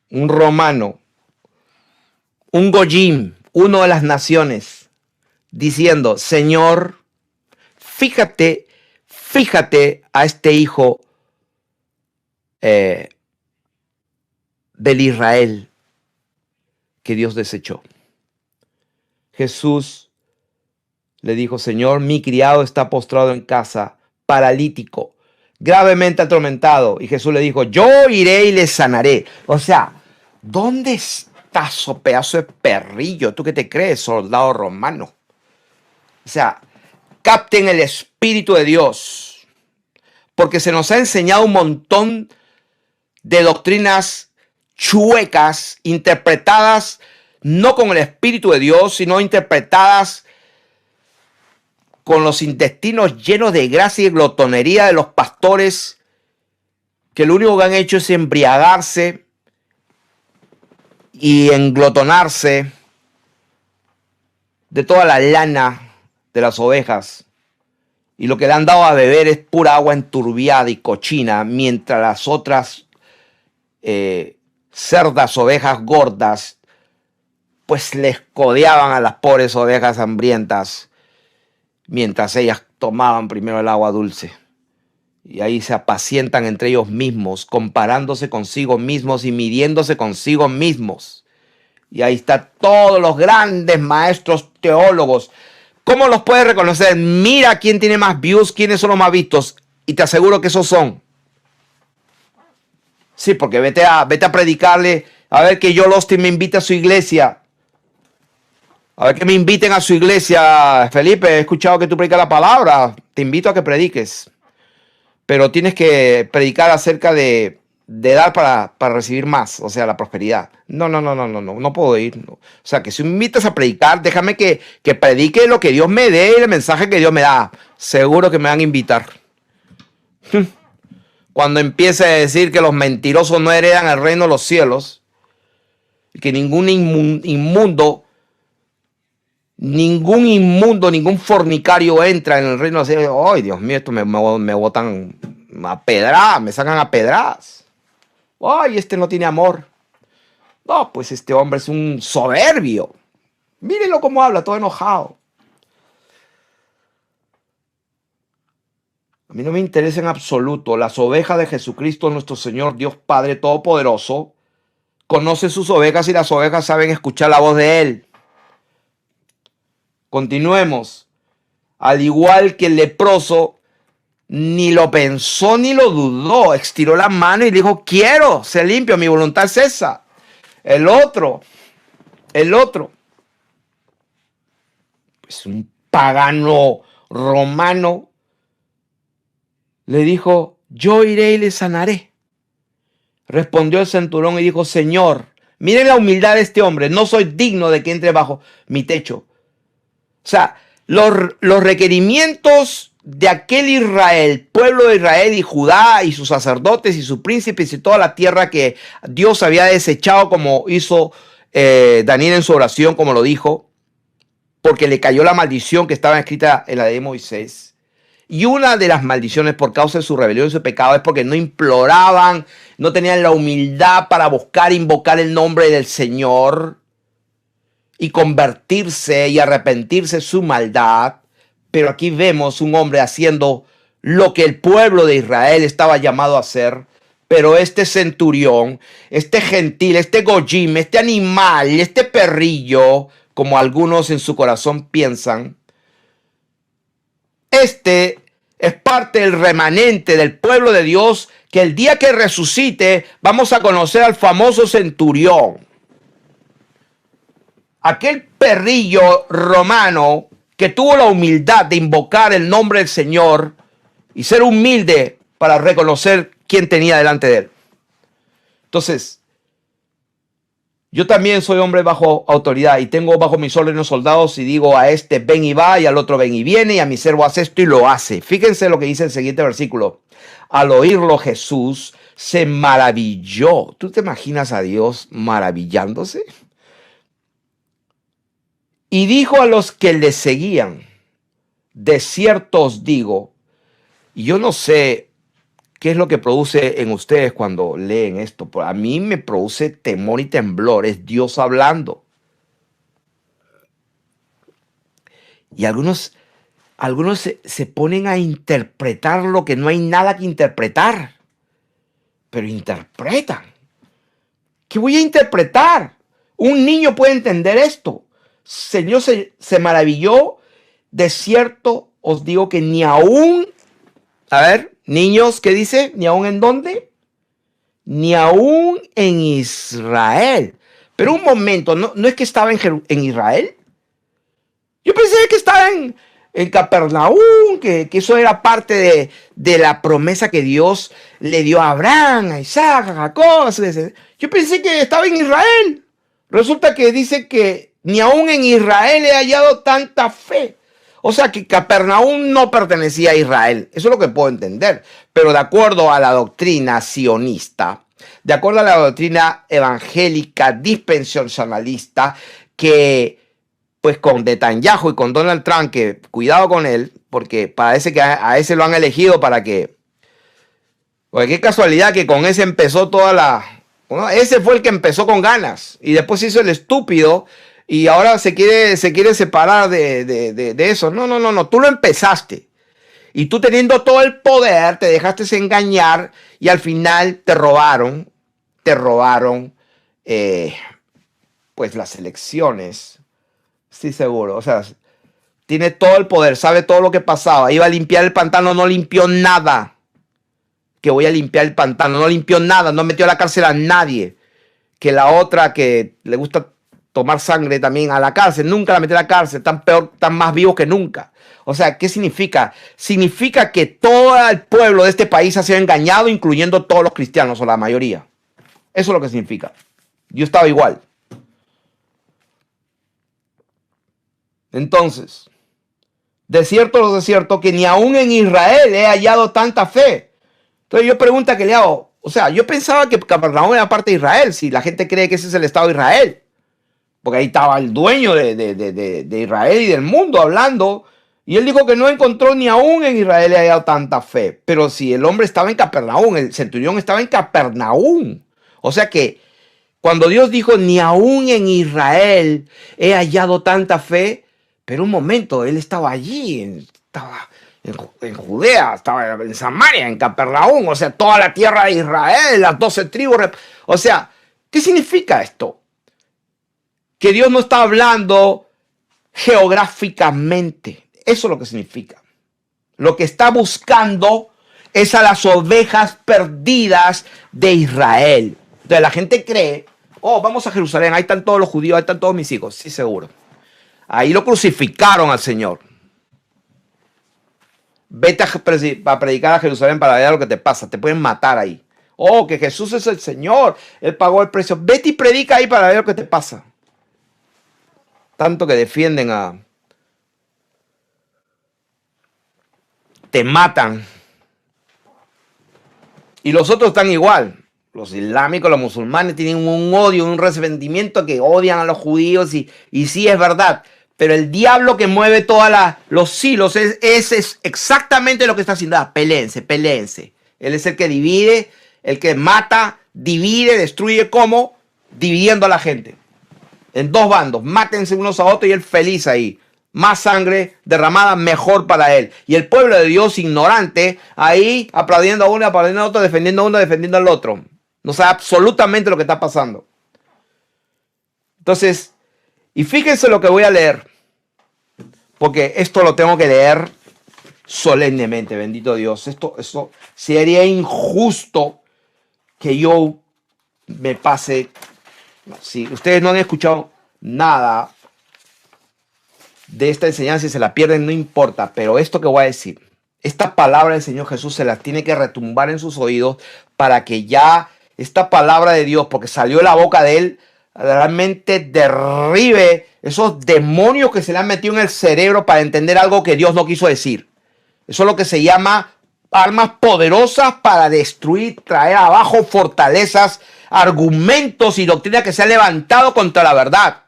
un romano, un goyim, uno de las naciones, diciendo, Señor, fíjate a este hijo del Israel que Dios desechó. Jesús le dijo, Señor, mi criado está postrado en casa, paralítico, gravemente atormentado. Y Jesús le dijo, yo iré y le sanaré. O sea, ¿dónde estás, oh pedazo de perrillo? ¿Tú qué te crees, soldado romano? O sea, capten el Espíritu de Dios. Porque se nos ha enseñado un montón de doctrinas chuecas, interpretadas no con el Espíritu de Dios, sino interpretadas con los intestinos llenos de gracia y glotonería de los pastores, que lo único que han hecho es embriagarse y englotonarse de toda la lana de las ovejas. Y lo que le han dado a beber es pura agua enturbiada y cochina, mientras las otras cerdas ovejas gordas pues les codeaban a las pobres ovejas hambrientas mientras ellas tomaban primero el agua dulce. Y ahí se apacientan entre ellos mismos, comparándose consigo mismos y midiéndose consigo mismos. Y ahí están todos los grandes maestros teólogos ¿Cómo los puedes reconocer? Mira quién tiene más views, quiénes son los más vistos. Y te aseguro que esos son. Sí, porque vete a predicarle. A ver que Joel Osteen me invite a su iglesia. A ver que me inviten a su iglesia. Felipe, he escuchado que tú predicas la palabra. Te invito a que prediques. Pero tienes que predicar acerca de dar para recibir más, o sea, la prosperidad. No puedo ir. No. O sea, que si me invitas a predicar, déjame que predique lo que Dios me dé y el mensaje que Dios me da. Seguro que me van a invitar. Cuando empiece a decir que los mentirosos no heredan el reino de los cielos, y que ningún inmundo, ningún fornicario entra en el reino de los cielos. Ay, Dios mío, esto me botan a pedradas, me sacan a pedradas. Ay, este no tiene amor. No, pues este hombre es un soberbio. Mírenlo cómo habla, todo enojado. A mí no me interesa en absoluto. Las ovejas de Jesucristo, nuestro Señor, Dios Padre Todopoderoso, conoce sus ovejas y las ovejas saben escuchar la voz de Él. Continuemos. Al igual que el leproso, ni lo pensó ni lo dudó. Estiró la mano y dijo, quiero ser limpio, mi voluntad es esa. El otro, pues un pagano romano, le dijo, yo iré y le sanaré. Respondió el centurión y dijo, Señor, miren la humildad de este hombre, no soy digno de que entre bajo mi techo. O sea, los requerimientos de aquel Israel, pueblo de Israel y Judá y sus sacerdotes y sus príncipes y toda la tierra que Dios había desechado, como hizo Daniel en su oración, como lo dijo, porque le cayó la maldición que estaba escrita en la ley de Moisés. Y una de las maldiciones por causa de su rebelión y su pecado es porque no imploraban, no tenían la humildad para buscar, invocar el nombre del Señor y convertirse y arrepentirse de su maldad. Pero aquí vemos un hombre haciendo lo que el pueblo de Israel estaba llamado a hacer. Pero este centurión, este gentil, este goyim, este animal, este perrillo, como algunos en su corazón piensan, este es parte del remanente del pueblo de Dios, que el día que resucite vamos a conocer al famoso centurión. Aquel perrillo romano que tuvo la humildad de invocar el nombre del Señor y ser humilde para reconocer quién tenía delante de él. Entonces, yo también soy hombre bajo autoridad y tengo bajo mis órdenes soldados y digo a este ven y va y al otro ven y viene y a mi servo hace esto y lo hace. Fíjense lo que dice el siguiente versículo. Al oírlo Jesús se maravilló. ¿Tú te imaginas a Dios maravillándose? Y dijo a los que le seguían, de cierto os digo, y yo no sé qué es lo que produce en ustedes cuando leen esto. A mí me produce temor y temblor. Es Dios hablando. Y algunos se ponen a interpretar lo que no hay nada que interpretar. Pero interpretan. ¿Qué voy a interpretar? Un niño puede entender esto. Señor se maravilló. De cierto os digo que ni aún, a ver, niños, ¿qué dice? ¿Ni aún en dónde? Ni aún en Israel. Pero un momento, ¿no es que estaba en Israel? Yo pensé que estaba en Capernaum, que eso era parte de la promesa que Dios le dio a Abraham, a Isaac, a Jacob. Yo pensé que estaba en Israel. Resulta que dice que ni aún en Israel he hallado tanta fe. O sea que Capernaum no pertenecía a Israel. Eso es lo que puedo entender. Pero de acuerdo a la doctrina sionista, de acuerdo a la doctrina evangélica dispensacionalista, que pues con Netanyahu y con Donald Trump, que cuidado con él, porque parece que a ese lo han elegido para que... Pues qué casualidad que con ese empezó toda la... Bueno, ese fue el que empezó con ganas y después hizo el estúpido. Y ahora se quiere separar de eso. No. Tú lo empezaste. Y tú teniendo todo el poder, te dejaste engañar y al final te robaron. Pues las elecciones. Sí, seguro. O sea, tiene todo el poder, sabe todo lo que pasaba. Iba a limpiar el pantano, no limpió nada. Que voy a limpiar el pantano, no limpió nada, no metió a la cárcel a nadie. Que la otra que le gusta tomar sangre también a la cárcel, nunca la metió a la cárcel, tan peor, tan más vivos que nunca. O sea, ¿qué significa? Significa que todo el pueblo de este país ha sido engañado, incluyendo todos los cristianos o la mayoría. Eso es lo que significa. Yo estaba igual. Entonces, de cierto que ni aún en Israel he hallado tanta fe. Entonces yo pregunto que le hago, o sea, yo pensaba que Capernaum era parte de Israel, si la gente cree que ese es el Estado de Israel. Porque ahí estaba el dueño de Israel y del mundo hablando. Y él dijo que no encontró ni aún en Israel he hallado tanta fe. Pero si el hombre estaba en Capernaum, el centurión estaba en Capernaum. O sea que cuando Dios dijo ni aún en Israel he hallado tanta fe, pero un momento, él estaba allí, estaba en Judea, estaba en Samaria, en Capernaum, o sea, toda la tierra de Israel, las 12 tribus. O sea, ¿qué significa esto? Que Dios no está hablando geográficamente. Eso es lo que significa. Lo que está buscando es a las ovejas perdidas de Israel. Entonces la gente cree, oh, vamos a Jerusalén, ahí están todos los judíos, ahí están todos mis hijos. Sí, seguro. Ahí lo crucificaron al Señor. Vete a predicar a Jerusalén para ver lo que te pasa. Te pueden matar ahí. Oh, que Jesús es el Señor. Él pagó el precio. Vete y predica ahí para ver lo que te pasa. Tanto que defienden a... Te matan. Y los otros están igual. Los islámicos, los musulmanes tienen un odio, un resentimiento que odian a los judíos. Y sí es verdad. Pero el diablo que mueve todos los hilos es exactamente lo que está haciendo. Peléense, peléense. Él es el que divide, el que mata, divide, destruye. ¿Cómo? Dividiendo a la gente. En dos bandos. Mátense unos a otros y él feliz ahí. Más sangre derramada, mejor para él. Y el pueblo de Dios ignorante ahí aplaudiendo a uno, aplaudiendo a otro, defendiendo a uno, defendiendo al otro. No sabe absolutamente lo que está pasando. Entonces, y fíjense lo que voy a leer. Porque esto lo tengo que leer solemnemente, bendito Dios. Esto sería injusto que yo me pase. Si ustedes no han escuchado nada de esta enseñanza y se la pierden, no importa. Pero esto que voy a decir, esta palabra del Señor Jesús se las tiene que retumbar en sus oídos para que ya esta palabra de Dios, porque salió de la boca de él, realmente derribe esos demonios que se le han metido en el cerebro para entender algo que Dios no quiso decir. Eso es lo que se llama armas poderosas para destruir, traer abajo fortalezas, argumentos y doctrina que se han levantado contra la verdad.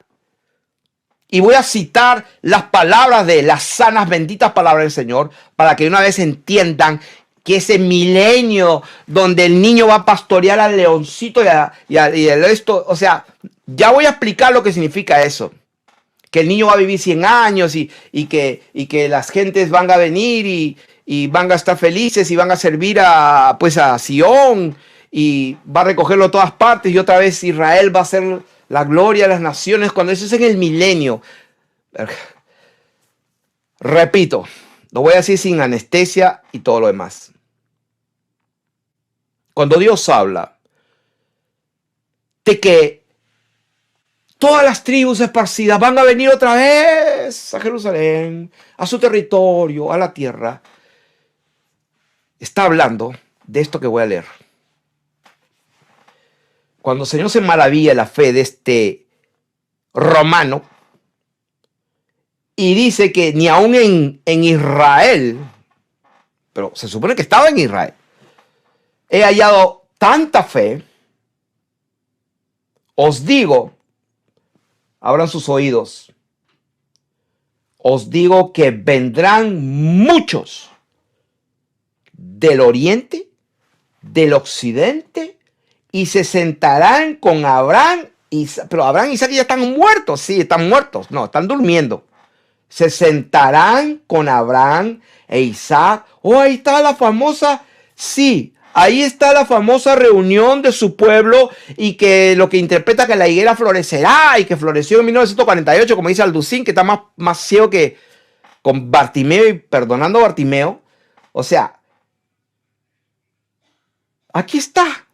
Y voy a citar las palabras de las sanas, benditas palabras del Señor, para que una vez entiendan que ese milenio donde el niño va a pastorear al leoncito y el resto, o sea, ya voy a explicar lo que significa eso. Que el niño va a vivir 100 años y que las gentes van a venir y van a estar felices y van a servir a Sion y va a recogerlo a todas partes y otra vez Israel va a ser la gloria de las naciones cuando eso es en el milenio. Repito, lo voy a decir sin anestesia y todo lo demás. Cuando Dios habla de que todas las tribus esparcidas van a venir otra vez a Jerusalén, a su territorio, a la tierra, está hablando de esto que voy a leer. Cuando el Señor se maravilla la fe de este romano y dice que ni aún en Israel, pero se supone que estaba en Israel, he hallado tanta fe, os digo, abran sus oídos, os digo que vendrán muchos del oriente, del occidente, y se sentarán con Abraham, pero Abraham y Isaac ya están muertos, sí, están muertos, no, están durmiendo. Se sentarán con Abraham e Isaac. Oh, ahí está la famosa, sí, ahí está la famosa reunión de su pueblo y que lo que interpreta que la higuera florecerá y que floreció en 1948, como dice Alducín, que está más ciego que con Bartimeo y perdonando a Bartimeo. O sea, aquí está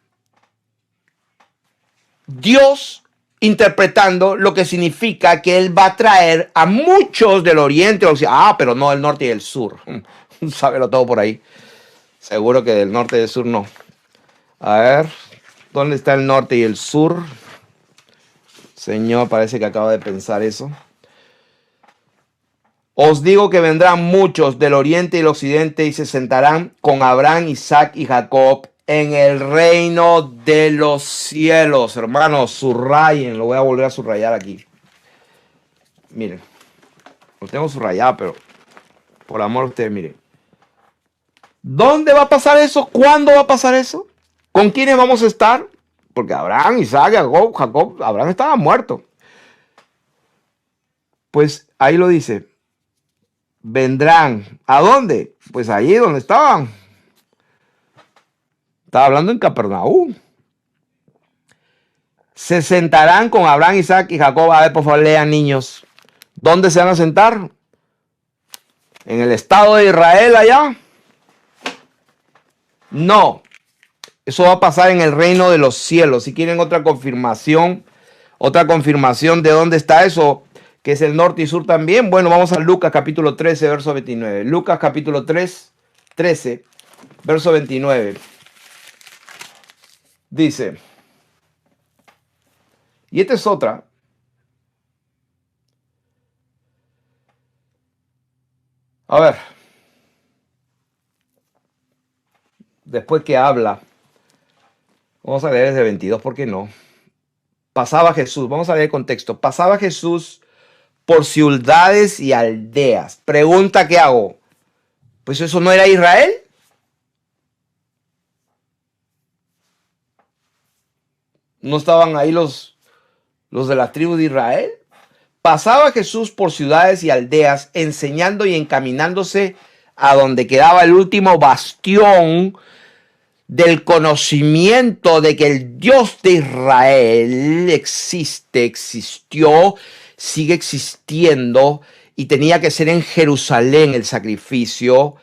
Dios interpretando lo que significa que Él va a traer a muchos del oriente, pero no del norte y del sur. Sábelo todo por ahí. Seguro que del norte y del sur no. A ver, ¿dónde está el norte y el sur? Señor, parece que acaba de pensar eso. Os digo que vendrán muchos del oriente y el occidente y se sentarán con Abraham, Isaac y Jacob en el reino de los cielos. Hermanos, subrayen, lo voy a volver a subrayar aquí. Miren, lo tengo subrayado, pero por amor a ustedes, miren. ¿Dónde va a pasar eso? ¿Cuándo va a pasar eso? ¿Con quiénes vamos a estar? Porque Abraham, Isaac, Jacob, Abraham estaba muerto. Pues ahí lo dice. Vendrán. ¿A dónde? Pues allí donde estaban. Estaba hablando en Capernaum. Se sentarán con Abraham, Isaac y Jacob. A ver, por favor, lean, niños. ¿Dónde se van a sentar? ¿En el estado de Israel allá? No. Eso va a pasar en el reino de los cielos. Si quieren otra confirmación de dónde está eso, que es el norte y sur también. Bueno, vamos a Lucas capítulo 13, verso 29. Lucas capítulo 13, verso 29. Dice, y esta es otra. A ver, después que habla, vamos a leer desde 22, ¿por qué no? Pasaba Jesús, vamos a leer el contexto. Pasaba Jesús por ciudades y aldeas. Pregunta, ¿qué hago? Pues eso no era Israel. ¿No estaban ahí los de la tribu de Israel? Pasaba Jesús por ciudades y aldeas, enseñando y encaminándose a donde quedaba el último bastión del conocimiento de que el Dios de Israel existió, sigue existiendo, y tenía que ser en Jerusalén el sacrificio,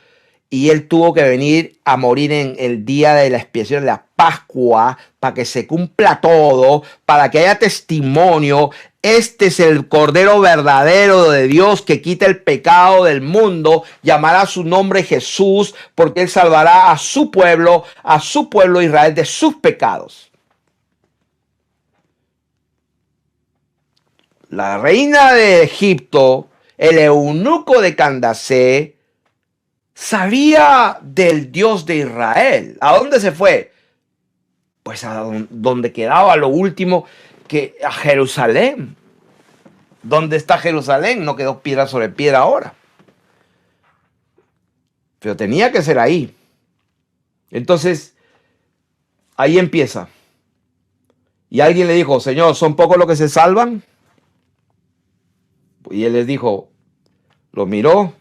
y él tuvo que venir a morir en el día de la expiación de la Pascua, para que se cumpla todo, para que haya testimonio. Este es el Cordero verdadero de Dios que quita el pecado del mundo. Llamará su nombre Jesús, porque él salvará a su pueblo Israel de sus pecados. La reina de Egipto, el eunuco de Candacé, sabía del Dios de Israel. ¿A dónde se fue? Pues a donde quedaba lo último, que a Jerusalén. ¿Dónde está Jerusalén? No quedó piedra sobre piedra ahora. Pero tenía que ser ahí. Entonces, ahí empieza. Y alguien le dijo, Señor, ¿son pocos los que se salvan? Y él les dijo, lo miró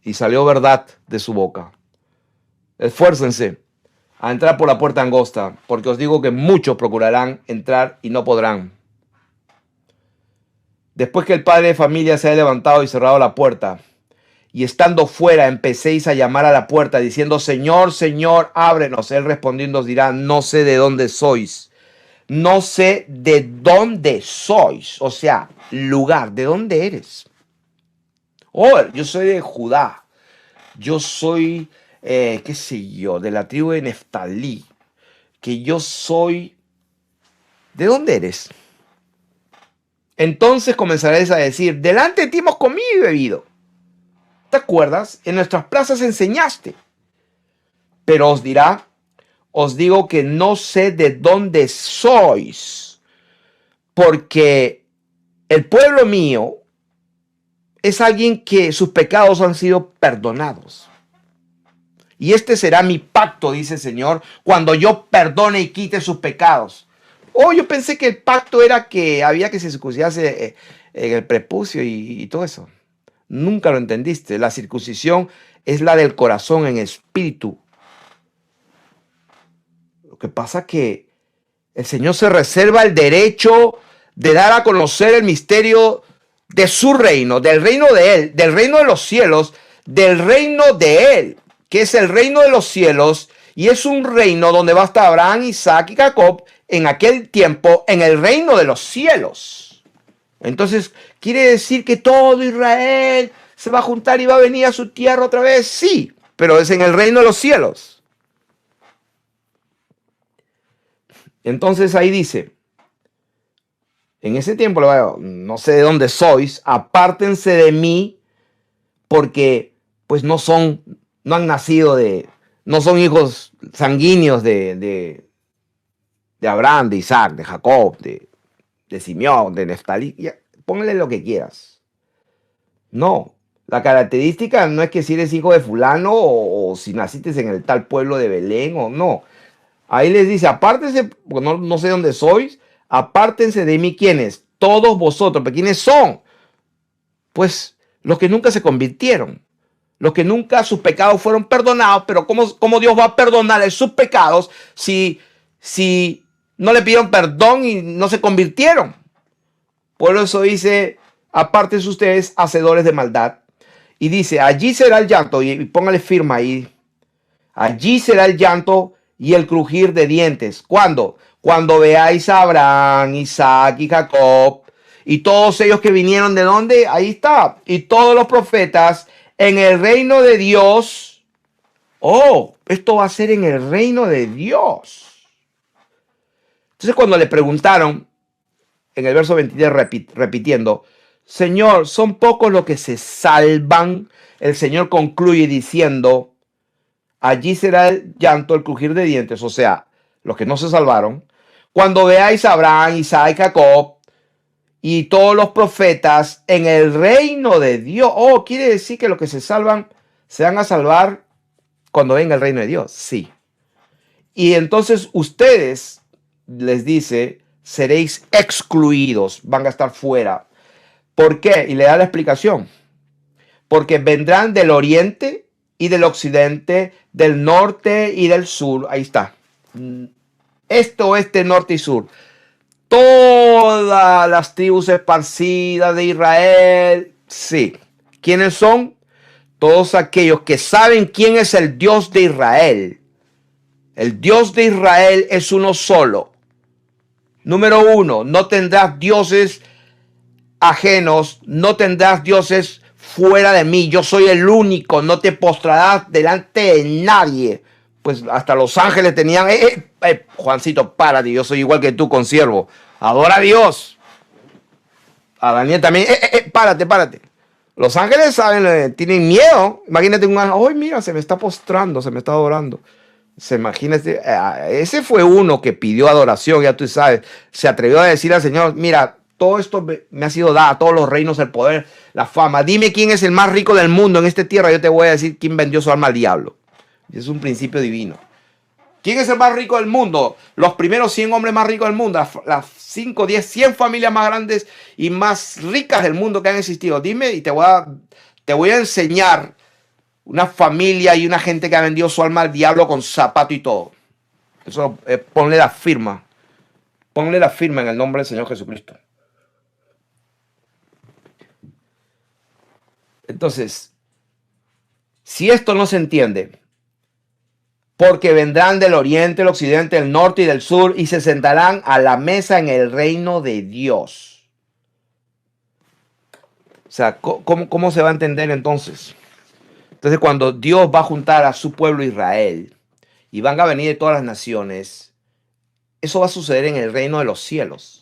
y salió verdad de su boca. Esfuércense a entrar por la puerta angosta, porque os digo que muchos procurarán entrar y no podrán. Después que el padre de familia se haya levantado y cerrado la puerta, y estando fuera empecéis a llamar a la puerta diciendo, Señor, Señor, ábrenos. Él respondiendo os dirá, no sé de dónde sois. No sé de dónde sois. O sea, lugar, ¿de dónde eres? Oh, yo soy de Judá. Yo soy, qué sé yo, de la tribu de Neftalí. Que yo soy... ¿De dónde eres? Entonces comenzaréis a decir, delante de ti hemos comido y bebido. ¿Te acuerdas? En nuestras plazas enseñaste. Pero os dirá, os digo que no sé de dónde sois, porque el pueblo mío es alguien que sus pecados han sido perdonados. Y este será mi pacto, dice el Señor, cuando yo perdone y quite sus pecados. Oh, yo pensé que el pacto era que había que se circuncidase en el prepucio y todo eso. Nunca lo entendiste. La circuncisión es la del corazón en espíritu. Lo que pasa es que el Señor se reserva el derecho de dar a conocer el misterio de su reino, del reino de él, del reino de los cielos, del reino de él, que es el reino de los cielos, y es un reino donde va a estar Abraham, Isaac y Jacob en aquel tiempo, en el reino de los cielos. Entonces, ¿quiere decir que todo Israel se va a juntar y va a venir a su tierra otra vez? Sí, pero es en el reino de los cielos. Entonces ahí dice, en ese tiempo, no sé de dónde sois, apártense de mí, porque pues no han nacido no son hijos sanguíneos de Abraham, de Isaac, de Jacob, de Simeón, de Neftalí. Póngale lo que quieras. No, la característica no es que si eres hijo de fulano o si naciste en el tal pueblo de Belén o no. Ahí les dice, apártense, porque no sé dónde sois, apártense de mí, ¿quiénes? Todos vosotros. ¿Pero quiénes son? Pues los que nunca se convirtieron, los que nunca sus pecados fueron perdonados. Pero ¿cómo Dios va a perdonar sus pecados si no le pidieron perdón y no se convirtieron? Por eso dice, apártense ustedes, hacedores de maldad. Y dice, allí será el llanto, y póngale firma ahí, allí será el llanto y el crujir de dientes. ¿Cuándo? Cuando veáis a Abraham, Isaac y Jacob y todos ellos que vinieron de dónde, ahí está, y todos los profetas en el reino de Dios. Oh, esto va a ser en el reino de Dios. Entonces cuando le preguntaron en el verso 23 repitiendo, Señor, ¿son pocos los que se salvan? El Señor concluye diciendo, allí será el llanto, el crujir de dientes, o sea, los que no se salvaron, cuando veáis a Abraham, Isaac, Jacob y todos los profetas en el reino de Dios. Oh, quiere decir que los que se salvan se van a salvar cuando venga el reino de Dios. Sí. Y entonces ustedes, les dice, seréis excluidos, van a estar fuera. ¿Por qué? Y le da la explicación. Porque vendrán del oriente y del occidente, del norte y del sur. Ahí está. Este, oeste, norte y sur. Todas las tribus esparcidas de Israel. Sí. ¿Quiénes son? Todos aquellos que saben quién es el Dios de Israel. El Dios de Israel es uno solo. Número uno, no tendrás dioses ajenos, no tendrás dioses fuera de mí. Yo soy el único, no te postrarás delante de nadie. Pues hasta los ángeles tenían, Juancito, párate, yo soy igual que tú, consiervo. Adora a Dios. A Daniel también, párate. Los ángeles saben, tienen miedo. Imagínate un ángel, ¡ay, mira, se me está postrando, se me está adorando! Se imagina, ese fue uno que pidió adoración, ya tú sabes, se atrevió a decir al Señor, mira, todo esto me ha sido dado, todos los reinos, el poder, la fama, dime quién es el más rico del mundo en esta tierra, yo te voy a decir quién vendió su alma al diablo. Y es un principio divino. ¿Quién es el más rico del mundo? Los primeros 100 hombres más ricos del mundo, las 5, 10, 100 familias más grandes y más ricas del mundo que han existido. Dime y te voy a enseñar una familia y una gente que ha vendido su alma al diablo con zapato y todo. Eso, ponle la firma. Ponle la firma en el nombre del Señor Jesucristo. Entonces, si esto no se entiende, porque vendrán del oriente, el occidente, el norte y del sur y se sentarán a la mesa en el reino de Dios. O sea, ¿cómo se va a entender entonces? Entonces, cuando Dios va a juntar a su pueblo Israel y van a venir de todas las naciones, eso va a suceder en el reino de los cielos.